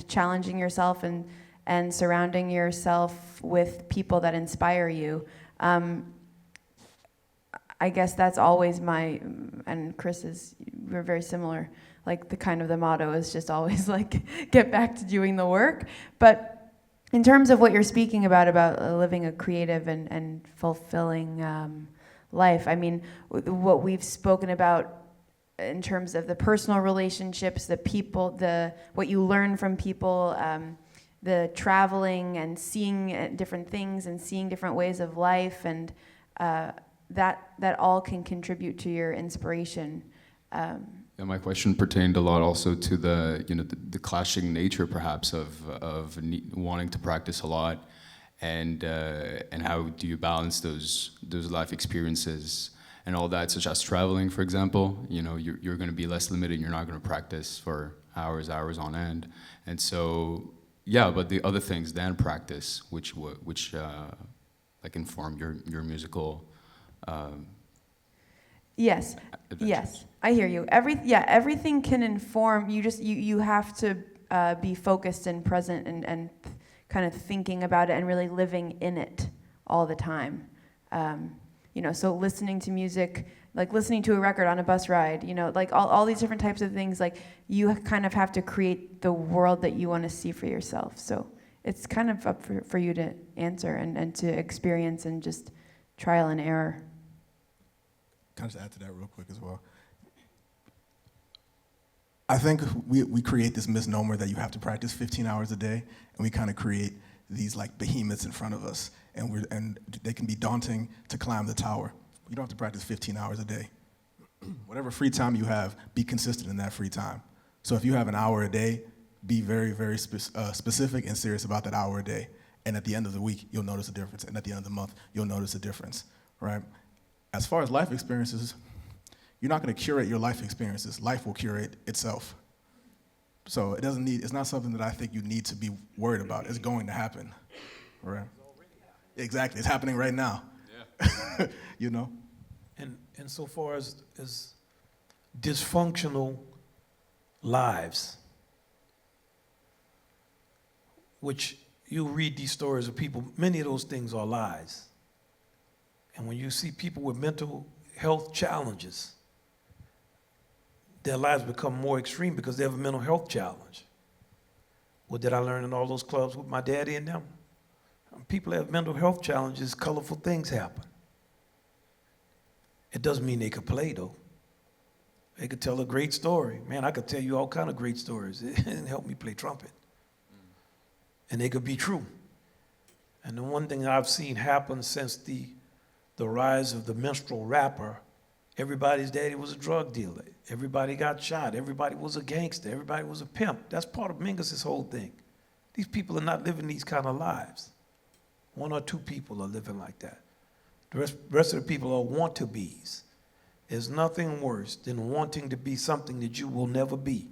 challenging yourself and surrounding yourself with people that inspire you. I guess that's always and Chris's, we're very similar. Like the motto is just always like get back to doing the work. But in terms of what you're speaking about living a creative and fulfilling life, I mean, what we've spoken about in terms of the personal relationships, the people, what you learn from people, the traveling and seeing different things and seeing different ways of life, and that all can contribute to your inspiration. Yeah, my question pertained a lot also to the clashing nature perhaps of wanting to practice a lot, and how do you balance those life experiences and all that, such as traveling, for example. You're going to be less limited. You're not going to practice for hours on end, and so yeah. But the other things than practice, which like inform your musical. Yes. adventures. Yes, I hear you. Everything can inform. You have to be focused and present and kind of thinking about it and really living in it all the time. So listening to music, like listening to a record on a bus ride, like all these different types of things, like you kind of have to create the world that you want to see for yourself. So it's kind of up for you to answer and to experience and just trial and error. Can I just add to that real quick as well? I think we create this misnomer that you have to practice 15 hours a day, and we kind of create these like behemoths in front of us, and they can be daunting to climb the tower. You don't have to practice 15 hours a day. Whatever free time you have, be consistent in that free time. So if you have an hour a day, be very, very specific and serious about that hour a day. And at the end of the week, you'll notice a difference. And at the end of the month, you'll notice a difference, right? As far as life experiences, you're not going to curate your life experiences. Life will curate itself. So it's not something that I think you need to be worried about. It's going to happen, right? Exactly, it's happening right now. Yeah. And so far as dysfunctional lives, which you read these stories of people, many of those things are lies. And when you see people with mental health challenges, their lives become more extreme because they have a mental health challenge. What did I learn in all those clubs with my daddy and them? People have mental health challenges, colorful things happen. It doesn't mean they could play, though. They could tell a great story. Man, I could tell you all kind of great stories. It didn't help me play trumpet. And they could be true. And the one thing that I've seen happen since the rise of the minstrel rapper, everybody's daddy was a drug dealer. Everybody got shot. Everybody was a gangster. Everybody was a pimp. That's part of Mingus's whole thing. These people are not living these kind of lives. One or two people are living like that. The rest of the people are want-to-bes. There's nothing worse than wanting to be something that you will never be.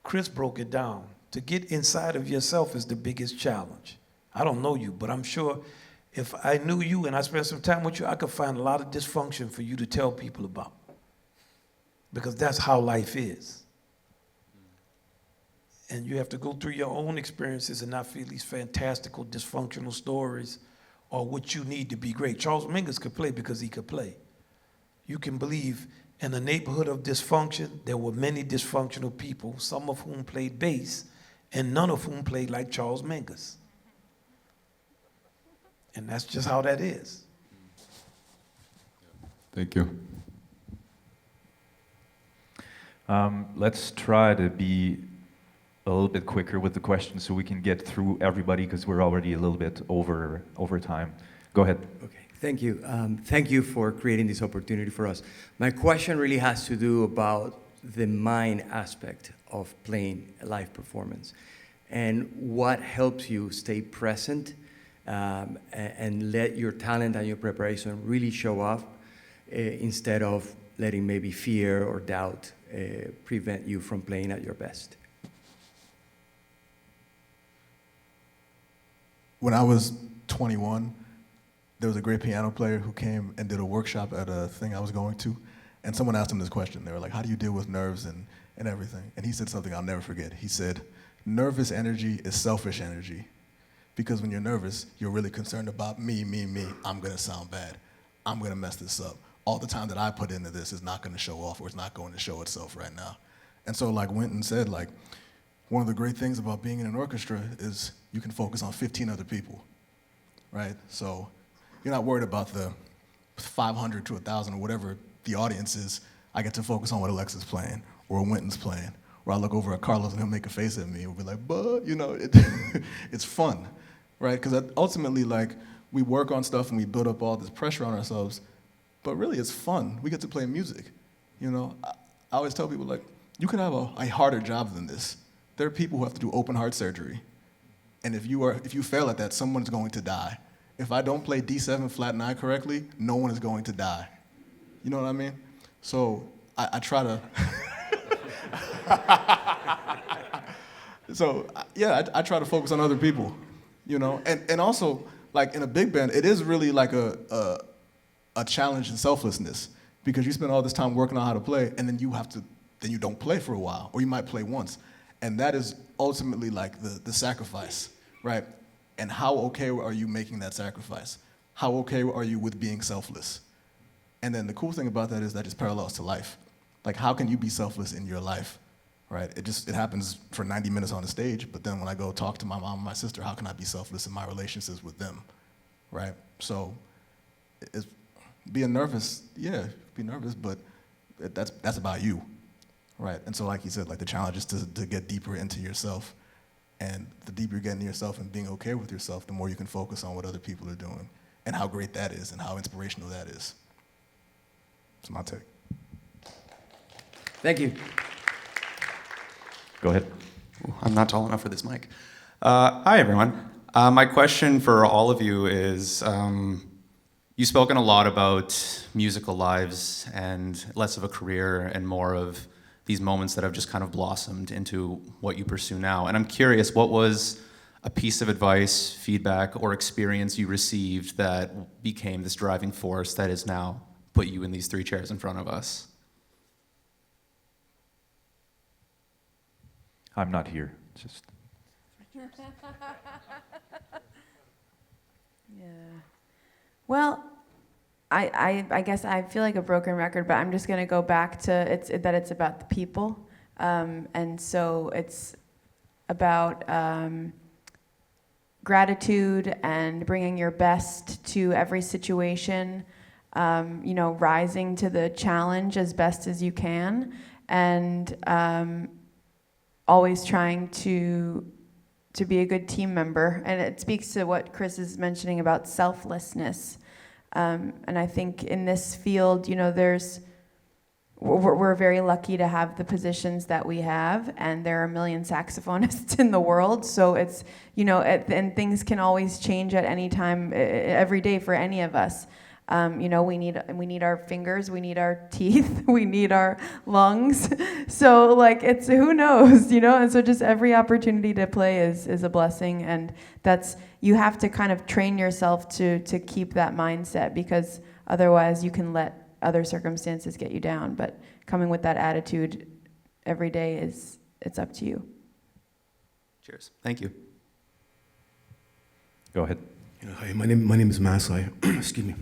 Chris broke it down. To get inside of yourself is the biggest challenge. I don't know you, but I'm sure if I knew you and I spent some time with you, I could find a lot of dysfunction for you to tell people about. Because that's how life is. And you have to go through your own experiences and not feel these fantastical, dysfunctional stories or what you need to be great. Charles Mingus could play because he could play. You can believe in a neighborhood of dysfunction, there were many dysfunctional people, some of whom played bass, and none of whom played like Charles Mingus. And that's just how that is. Thank you. Let's try to be a little bit quicker with the questions so we can get through everybody because we're already a little bit over time. Go ahead. Okay, thank you. Thank you for creating this opportunity for us. My question really has to do about the mind aspect of playing a live performance and what helps you stay present and let your talent and your preparation really show up instead of letting maybe fear or doubt prevent you from playing at your best. When I was 21, there was a great piano player who came and did a workshop at a thing I was going to, and someone asked him this question. They were like, how do you deal with nerves and everything? And he said something I'll never forget. He said, nervous energy is selfish energy. Because when you're nervous, you're really concerned about me. I'm gonna sound bad. I'm gonna mess this up. All the time that I put into this is not gonna show off or it's not going to show itself right now. And so like Wynton said, like, one of the great things about being in an orchestra is you can focus on 15 other people, right? So you're not worried about the 500 to 1,000 or whatever the audience is. I get to focus on what Alexa's playing or Wynton's playing. Or I look over at Carlos and he'll make a face at me and we'll be like, but, you know, it's fun, right? Because ultimately, like, we work on stuff and we build up all this pressure on ourselves, but really it's fun. We get to play music, you know? I always tell people, like, you can have a harder job than this. There are people who have to do open heart surgery. And if you fail at that, someone's going to die. If I don't play D7 flat 9 correctly, no one is going to die. You know what I mean? So I try to, I try to focus on other people, you know? And also, like in a big band, it is really like a challenge in selflessness because you spend all this time working on how to play and then you don't play for a while, or you might play once. And that is ultimately like the sacrifice, right? And how okay are you making that sacrifice? How okay are you with being selfless? And then the cool thing about that is that it's parallels to life. Like, how can you be selfless in your life, right? It happens for 90 minutes on the stage, but then when I go talk to my mom and my sister, how can I be selfless in my relationships with them, right? So being nervous, yeah, be nervous, but that's about you. Right, and so like you said, like the challenge is to get deeper into yourself, and the deeper you get into yourself and being okay with yourself, the more you can focus on what other people are doing and how great that is and how inspirational that is. That's my take. Thank you. Go ahead. Ooh, I'm not tall enough for this mic. Hi, everyone. My question for all of you is, you've spoken a lot about musical lives and less of a career and more of these moments that have just kind of blossomed into what you pursue now. And I'm curious, what was a piece of advice, feedback, or experience you received that became this driving force that has now put you in these 3 chairs in front of us? I'm not here. Just Yeah. Well, I guess I feel like a broken record, but I'm just going to go back to it's about the people. And so it's about gratitude and bringing your best to every situation, rising to the challenge as best as you can, and always trying to be a good team member. And it speaks to what Chris is mentioning about selflessness. And I think in this field, we're very lucky to have the positions that we have, and there are a million saxophonists in the world. So it's, and things can always change at any time, every day for any of us. We need our fingers, we need our teeth, we need our lungs. So it's who knows, And so just every opportunity to play is a blessing, and you have to kind of train yourself to keep that mindset, because otherwise you can let other circumstances get you down. But coming with that attitude every day it's up to you. Cheers. Thank you. Go ahead. Hi, my name is Masai. Excuse me.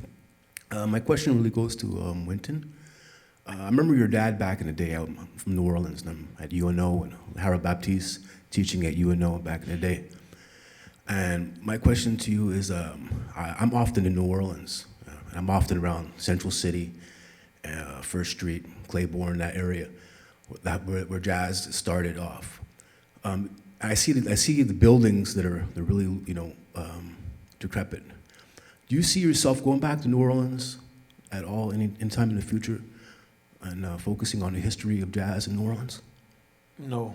My question really goes to Wynton. I remember your dad back in the day out from New Orleans, at UNO, and Harold Baptiste teaching at UNO back in the day. And my question to you is, I'm often in New Orleans. I'm often around Central City, First Street, Claiborne, that area, where jazz started off. I see the buildings that are really, decrepit. Do you see yourself going back to New Orleans at all, any time in the future, and focusing on the history of jazz in New Orleans? No.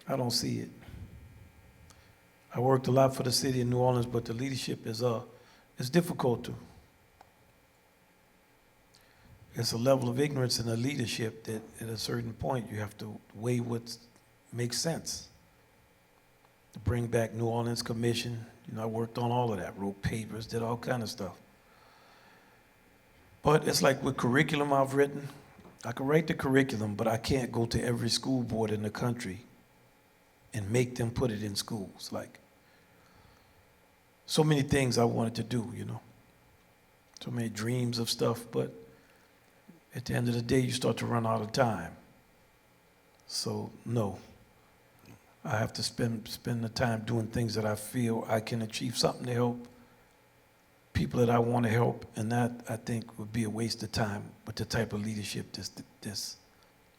I don't see it. I worked a lot for the city of New Orleans, but the leadership is it's difficult to. It's a level of ignorance in the leadership that at a certain point you have to weigh what makes sense. To bring back New Orleans Commission, I worked on all of that, wrote papers, did all kind of stuff. But it's like with curriculum I've written, I can write the curriculum, but I can't go to every school board in the country and make them put it in schools. Like, so many things I wanted to do, so many dreams of stuff, but at the end of the day, you start to run out of time. So, no. I have to spend the time doing things that I feel I can achieve something to help people that I want to help, and that, I think, would be a waste of time with the type of leadership this.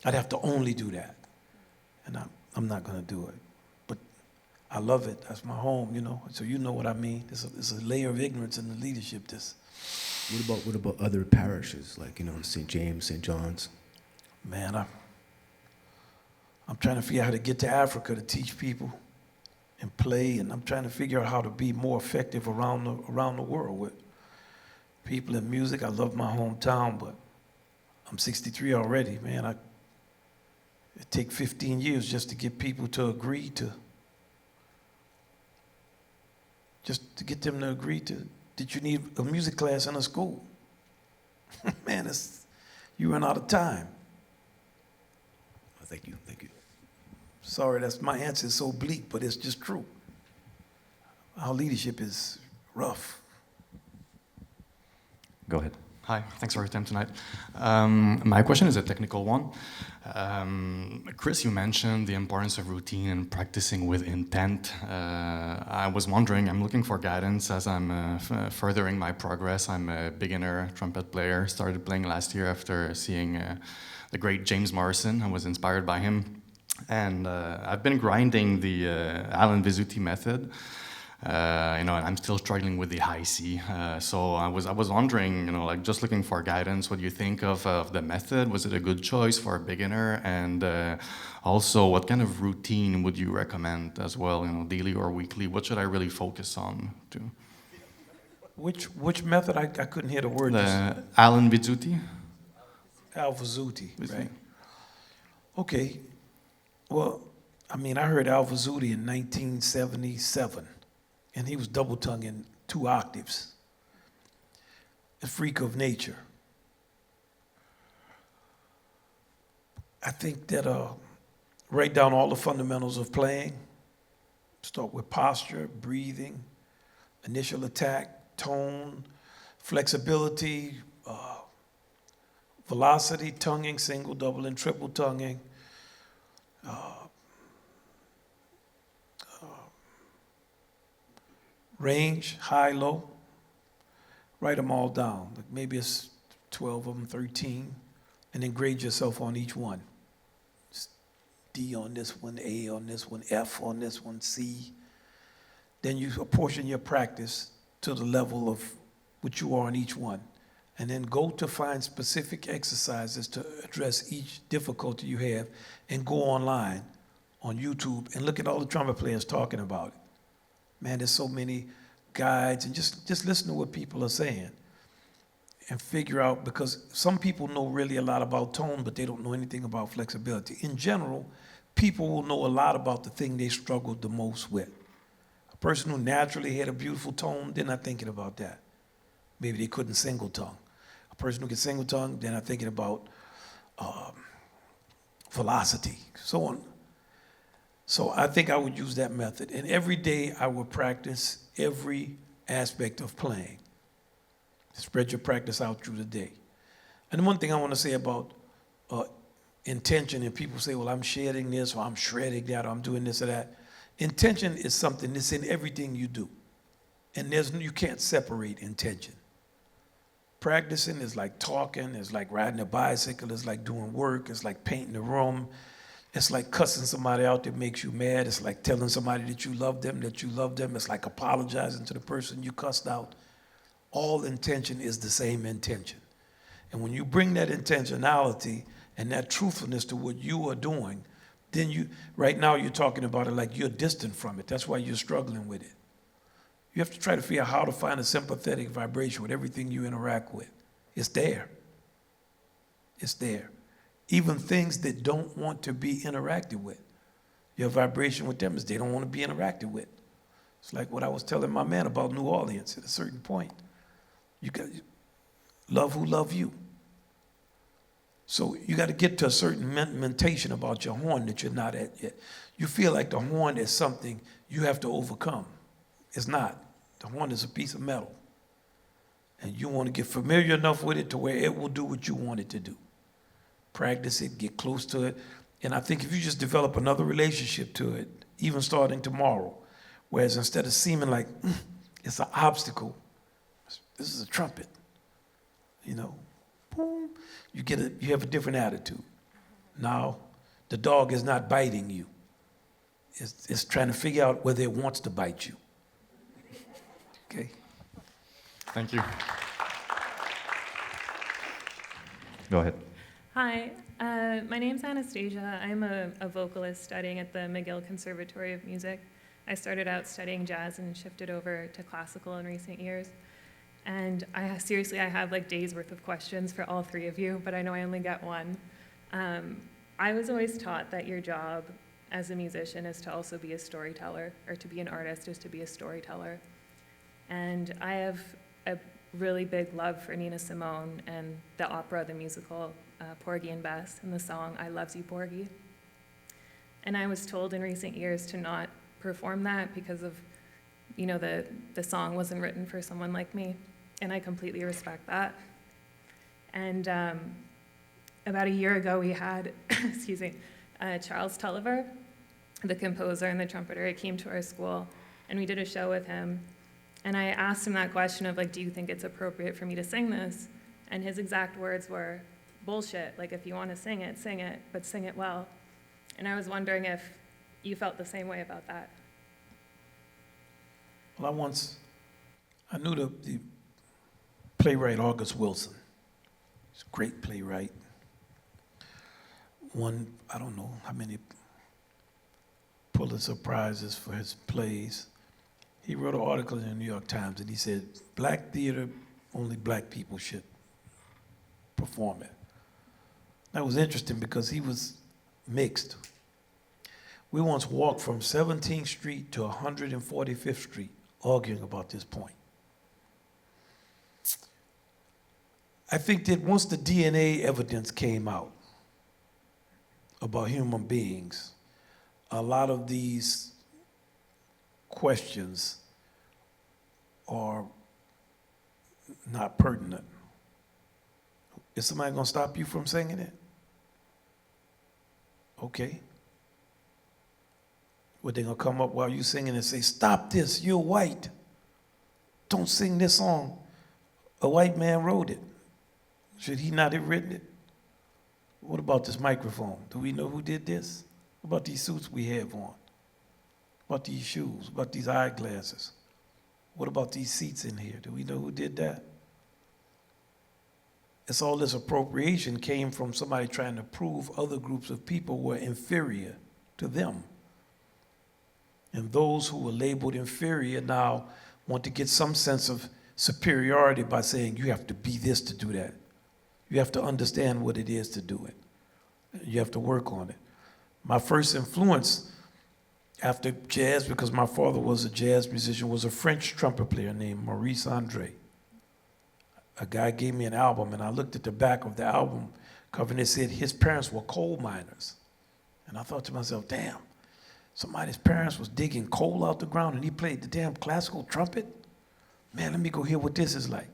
I'd have to only do that, and I'm not going to do it. But I love it. That's my home, so you know what I mean. There's a layer of ignorance in the leadership. What about other parishes, like, St. James, St. John's? Man, I'm trying to figure out how to get to Africa to teach people and play, and I'm trying to figure out how to be more effective around the world with people in music. I love my hometown, but I'm 63 already, man. It takes 15 years just to get people to agree to, get them to agree to, that you need a music class in a school. Man, you run out of time. Thank you. Sorry, my answer is so bleak, but it's just true. Our leadership is rough. Go ahead. Hi, thanks for your time tonight. My question is a technical one. Chris, you mentioned the importance of routine and practicing with intent. I was wondering, I'm looking for guidance as I'm furthering my progress. I'm a beginner trumpet player, started playing last year after seeing the great James Morrison. I was inspired by him. And I've been grinding the Alan Vizzuti method. And I'm still struggling with the high C. So I was wondering, just looking for guidance. What do you think of the method? Was it a good choice for a beginner? And also, what kind of routine would you recommend as well? Daily or weekly? What should I really focus on? Which method? I couldn't hear the word. Alan Vizzuti. Al Vizzuti, right? Okay. Well, I heard Al Vizzuti in 1977. And he was double-tonguing 2 octaves. A freak of nature. I think that write down all the fundamentals of playing. Start with posture, breathing, initial attack, tone, flexibility, velocity, tonguing, single, double, and triple tonguing, range, high, low. Write them all down. Like maybe it's 12 of them, 13, and then grade yourself on each one. D on this one, A on this one, F on this one, C. Then you apportion your practice to the level of what you are on each one. And then go to find specific exercises to address each difficulty you have, and go online on YouTube and look at all the trumpet players talking about it. Man, there's so many guides, and just listen to what people are saying and figure out, because some people know really a lot about tone, but they don't know anything about flexibility. In general, people will know a lot about the thing they struggled the most with. A person who naturally had a beautiful tone, they're not thinking about that. Maybe they couldn't single tongue. A person who can single tongue, they're not thinking about velocity, so on. So I think I would use that method. And every day I would practice every aspect of playing. Spread your practice out through the day. And one thing I want to say about intention, and people say, well, I'm shedding this, or I'm shredding that, or I'm doing this or that. Intention is something that's in everything you do. And you can't separate intention. Practicing is like talking, it's like riding a bicycle, it's like doing work, it's like painting a room, it's like cussing somebody out that makes you mad, it's like telling somebody that you love them, it's like apologizing to the person you cussed out. All intention is the same intention. And when you bring that intentionality and that truthfulness to what you are doing, then right now you're talking about it like you're distant from it. That's why you're struggling with it. You have to try to figure out how to find a sympathetic vibration with everything you interact with. It's there. It's there. Even things that don't want to be interacted with. Your vibration with them is they don't want to be interacted with. It's like what I was telling my man about New Orleans at a certain point. You got love who love you. So you got to get to a certain mentation about your horn that you're not at yet. You feel like the horn is something you have to overcome. It's not. The horn is a piece of metal. And you want to get familiar enough with it to where it will do what you want it to do. Practice it, get close to it. And I think if you just develop another relationship to it, even starting tomorrow, whereas instead of seeming like it's an obstacle, this is a trumpet, you know, boom, you have a different attitude. Now, the dog is not biting you. It's trying to figure out whether it wants to bite you. Okay? Thank you. Go ahead. Hi, my name's Anastasia. I'm a vocalist studying at the McGill Conservatory of Music. I started out studying jazz and shifted over to classical in recent years. And I have like days worth of questions for all three of you, but I know I only got one. I was always taught that your job as a musician is to also be a storyteller, or to be an artist is to be a storyteller. And I have a really big love for Nina Simone and the opera, the musical, Porgy and Bess, and the song I Loves You, Porgy. And I was told in recent years to not perform that because of, you know, the song wasn't written for someone like me, and I completely respect that. And about a year ago, we had, excuse me, Charles Tulliver, the composer and the trumpeter. He came to our school, and we did a show with him. And I asked him that question of, like, do you think it's appropriate for me to sing this? And his exact words were, bullshit. Like, if you want to sing it, but sing it well. And I was wondering if you felt the same way about that. Well, I knew the playwright August Wilson. He's a great playwright. Won, I don't know how many Pulitzer Prizes for his plays. He wrote an article in the New York Times, and he said, black theater, only black people should perform it. That was interesting because he was mixed. We once walked from 17th Street to 145th Street arguing about this point. I think that once the DNA evidence came out about human beings, a lot of these questions are not pertinent. Is somebody gonna stop you from singing it? Okay. What, they gonna come up while you singing and say, stop this, you're white. Don't sing this song. A white man wrote it. Should he not have written it? What about this microphone? Do we know who did this? What about these suits we have on? What about these shoes? What about these eyeglasses? What about these seats in here? Do we know who did that? It's all this appropriation came from somebody trying to prove other groups of people were inferior to them. And those who were labeled inferior now want to get some sense of superiority by saying, you have to be this to do that. You have to understand what it is to do it. You have to work on it. My first influence after jazz, because my father was a jazz musician, was a French trumpet player named Maurice Andre. A guy gave me an album, and I looked at the back of the album cover, and it said his parents were coal miners. And I thought to myself, damn, somebody's parents was digging coal out the ground, and he played the damn classical trumpet? Man, let me go hear what this is like.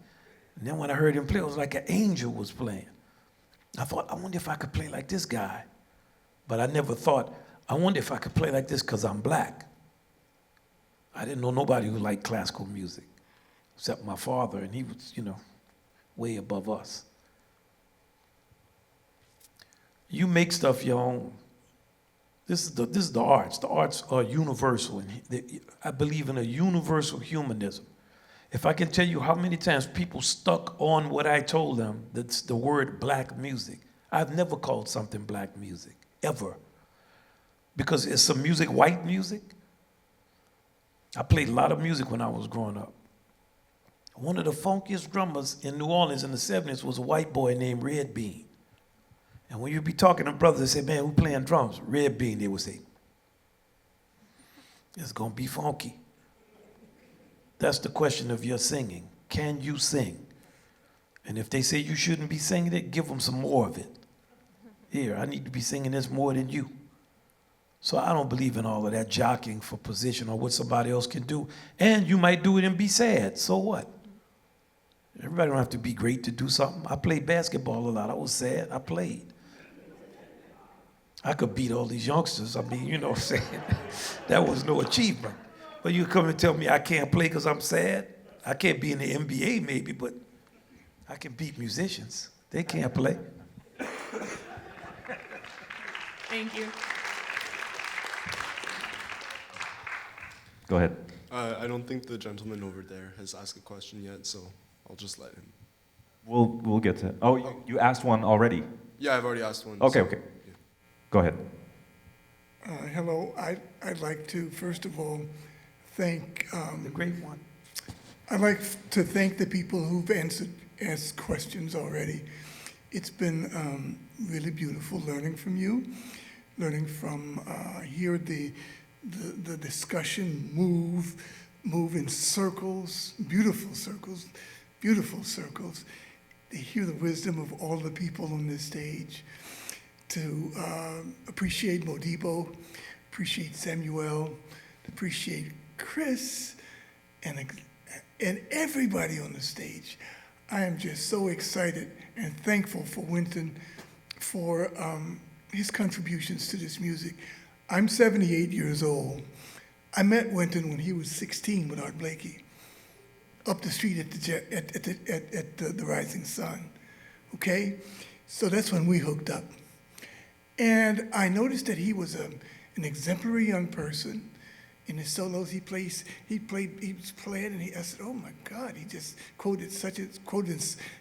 And then when I heard him play, it was like an angel was playing. I thought, I wonder if I could play like this guy. But I never thought, I wonder if I could play like this because I'm black. I didn't know nobody who liked classical music, except my father, and he was, you know, way above us. You make stuff your own. This is the arts. The arts are universal, and I believe in a universal humanism. If I can tell you how many times people stuck on what I told them, that's the word black music. I've never called something black music, ever. Because is some music white music? I played a lot of music when I was growing up. One of the funkiest drummers in New Orleans in the 70s was a white boy named Red Bean. And when you'd be talking to brothers, they say, man, who playing drums? Red Bean, they would say. It's gonna be funky. That's the question of your singing. Can you sing? And if they say you shouldn't be singing it, give them some more of it. Here, I need to be singing this more than you. So I don't believe in all of that jockeying for position or what somebody else can do. And you might do it and be sad. So what? Everybody don't have to be great to do something. I played basketball a lot. I was sad. I played. I could beat all these youngsters. I mean, you know what I'm saying? That was no achievement. But you come and tell me I can't play because I'm sad? I can't be in the NBA maybe, but I can beat musicians. They can't play. Thank you. Go ahead. I don't think the gentleman over there has asked a question yet, so I'll just let him. We'll get to it. Oh, you asked one already? Yeah, I've already asked one. Okay, so, okay. Yeah. Go ahead. Hello. I'd like to, first of all, thank... the great one. I'd like to thank the people who've asked questions already. It's been really beautiful learning from you, learning from hear the discussion move in circles, beautiful circles, to hear the wisdom of all the people on this stage, to appreciate Modibo, appreciate Samuel, appreciate Chris, and everybody on the stage. I am just so excited and thankful for Wynton for his contributions to this music. I'm 78 years old. I met Wynton when he was 16 with Art Blakey, up the street at the Rising Sun, okay? So that's when we hooked up. And I noticed that he was an exemplary young person. In his solos, he was playing, and I said, oh my God, he just quoted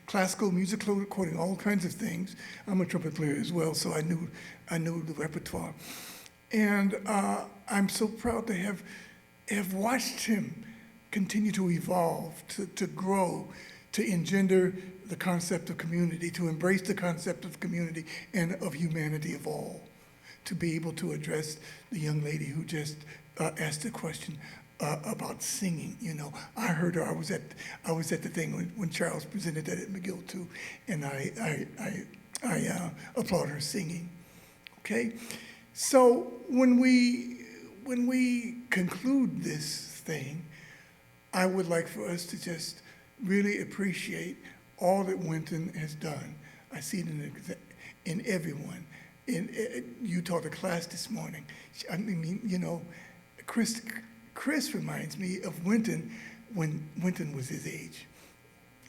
classical music, quoting all kinds of things. I'm a trumpet player as well, so I knew the repertoire. And I'm so proud to have watched him continue to evolve, to grow, to engender the concept of community, to embrace the concept of community and of humanity of all, to be able to address the young lady who just asked a question about singing. You know, I heard her. I was at the thing when Charles presented that at McGill too, and I applaud her singing. Okay, So when we conclude this thing, I would like for us to just really appreciate all that Wynton has done. I see it in everyone. You taught a class this morning. I mean, you know, Chris reminds me of Wynton when Wynton was his age.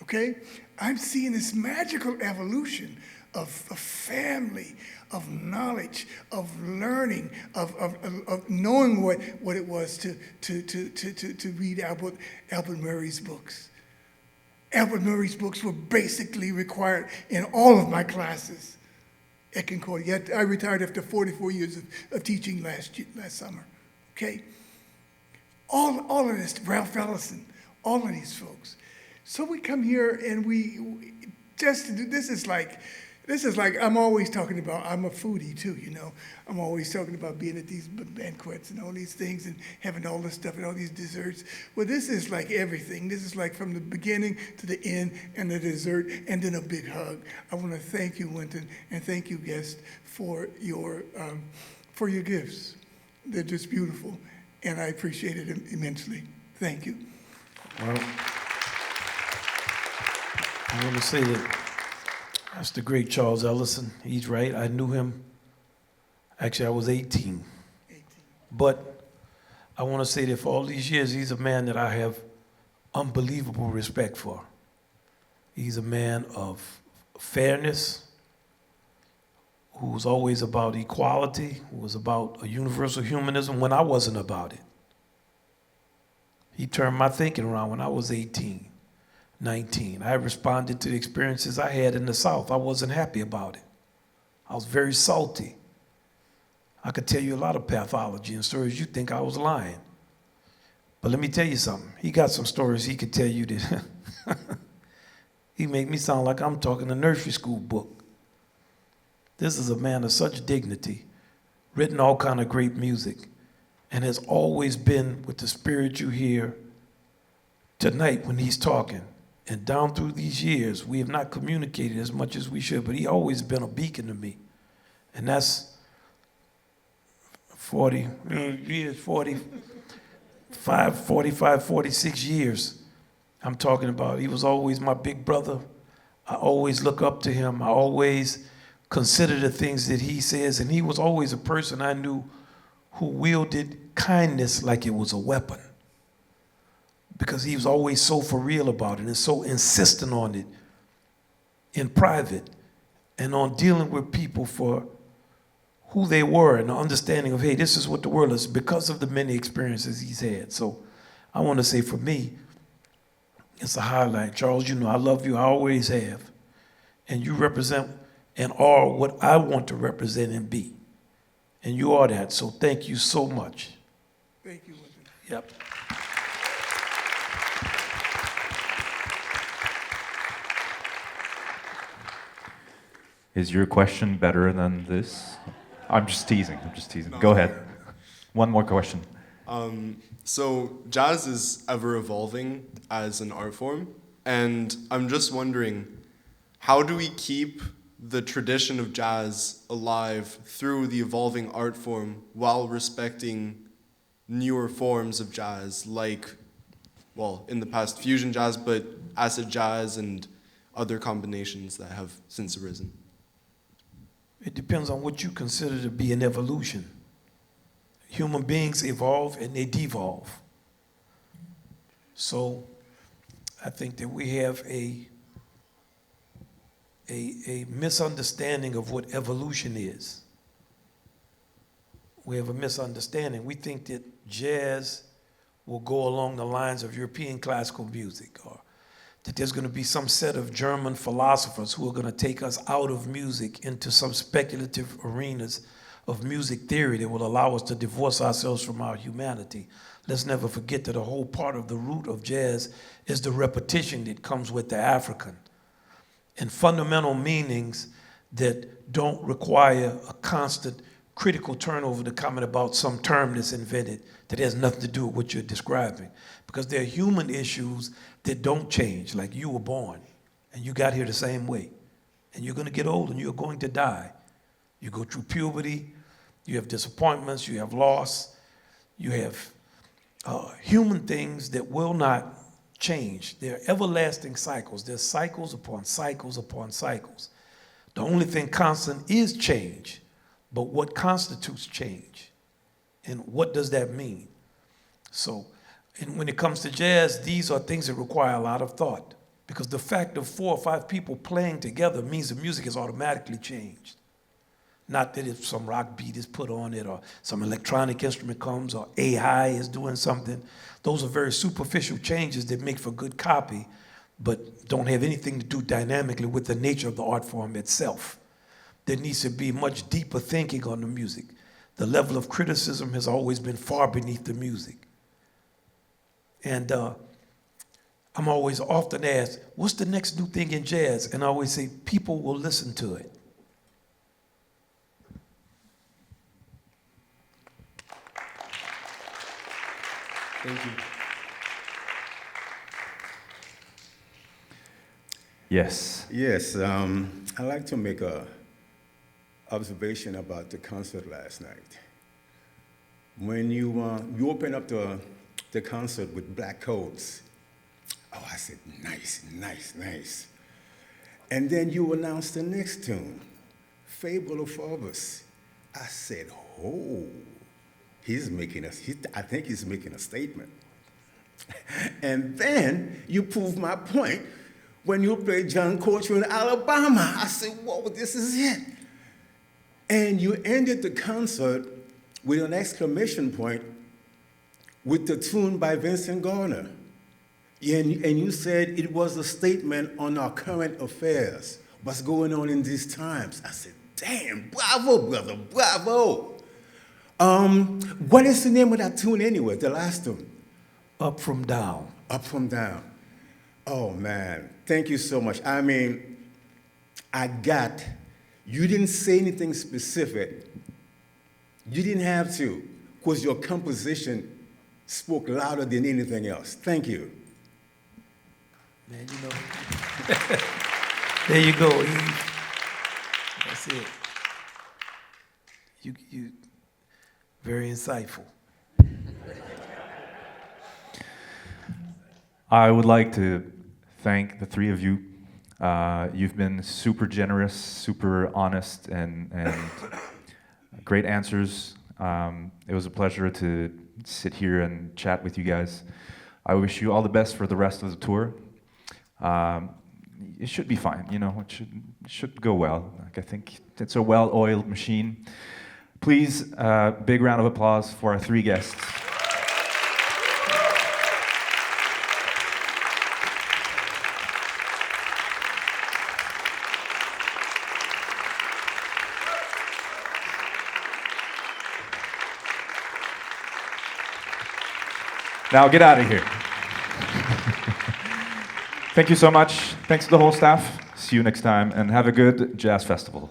Okay? I'm seeing this magical evolution of family, of knowledge, of learning, of knowing what it was to read Albert Murray's books. Albert Murray's books were basically required in all of my classes at Concordia. I retired after 44 years of teaching last summer. Okay? All of this, Ralph Ellison, all of these folks. So we come here and we just, this is like, I'm always talking about, I'm a foodie too, you know. I'm always talking about being at these banquets and all these things and having all this stuff and all these desserts. Well, this is like everything. This is like from the beginning to the end and the dessert and then a big hug. I want to thank you, Wynton, and thank you, guests, for your gifts. They're just beautiful, and I appreciate it immensely. Thank you. Well, I want to say that that's the great Charles Ellison. He's right. I knew him. Actually, I was 18. But I want to say that for all these years, he's a man that I have unbelievable respect for. He's a man of fairness, who was always about equality, who was about a universal humanism when I wasn't about it. He turned my thinking around when I was 18. 19. I responded to the experiences I had in the South. I wasn't happy about it. I was very salty. I could tell you a lot of pathology and stories. You think I was lying. But let me tell you something. He got some stories he could tell you that he made me sound like I'm talking a nursery school book. This is a man of such dignity, written all kind of great music, and has always been with the spirit you hear tonight when he's talking. And down through these years, we have not communicated as much as we should, but he always been a beacon to me. And that's 46 years I'm talking about. He was always my big brother. I always look up to him. I always consider the things that he says. And he was always a person I knew who wielded kindness like it was a weapon, because he was always so for real about it and so insistent on it in private and on dealing with people for who they were and the understanding of, hey, this is what the world is, because of the many experiences he's had. So I want to say, for me, it's a highlight. Charles, you know I love you. I always have. And you represent and are what I want to represent and be. And you are that. So thank you so much. Thank you, Wynton. Yep. Is your question better than this? I'm just teasing. Go ahead. One more question. So jazz is ever evolving as an art form, and I'm just wondering, how do we keep the tradition of jazz alive through the evolving art form while respecting newer forms of jazz, like, well, in the past fusion jazz, but acid jazz and other combinations that have since arisen? It depends on what you consider to be an evolution. Human beings evolve and they devolve. So I think that we have a misunderstanding of what evolution is. We have a misunderstanding. We think that jazz will go along the lines of European classical music, or that there's going to be some set of German philosophers who are going to take us out of music into some speculative arenas of music theory that will allow us to divorce ourselves from our humanity. Let's never forget that a whole part of the root of jazz is the repetition that comes with the African, and fundamental meanings that don't require a constant critical turnover to comment about some term that's invented that has nothing to do with what you're describing. Because there are human issues that don't change, like you were born and you got here the same way. And you're going to get old and you're going to die. You go through puberty, You have disappointments, you have loss, you have human things that will not change. They're everlasting cycles. There's cycles upon cycles upon cycles. The only thing constant is change, but what constitutes change? And what does that mean? So, and when it comes to jazz, these are things that require a lot of thought, because the fact of 4 or 5 people playing together means the music is automatically changed. Not that if some rock beat is put on it or some electronic instrument comes or AI is doing something. Those are very superficial changes that make for good copy, but don't have anything to do dynamically with the nature of the art form itself. There needs to be much deeper thinking on the music. The level of criticism has always been far beneath the music. And I'm always often asked, what's the next new thing in jazz? And I always say, people will listen to it. Thank you. Yes. Yes, I'd like to make a observation about the concert last night. When you opened up the concert with Black Coats, oh, I said, nice, nice, nice. And then you announced the next tune, Fable of Phobos. I said, oh, I think he's making a statement. And then you proved my point when you played John Coltrane in Alabama. I said, whoa, this is it. And you ended the concert with an exclamation point with the tune by Vincent Garner. And you said it was a statement on our current affairs, what's going on in these times. I said, damn, bravo, brother, bravo. What is the name of that tune anyway, the last tune? Up From Down. Up From Down. Oh, man, thank you so much. I mean, you didn't say anything specific. You didn't have to, because your composition spoke louder than anything else. Thank you. Man, you know, there you go, Eve. That's it. You very insightful. I would like to thank the three of you. You've been super generous, super honest, and great answers. It was a pleasure to sit here and chat with you guys. I wish you all the best for the rest of the tour. It should be fine, you know, it should go well. Like, I think it's a well-oiled machine. Please, big round of applause for our three guests. Now get out of here. Thank you so much. Thanks to the whole staff. See you next time, and have a good jazz festival.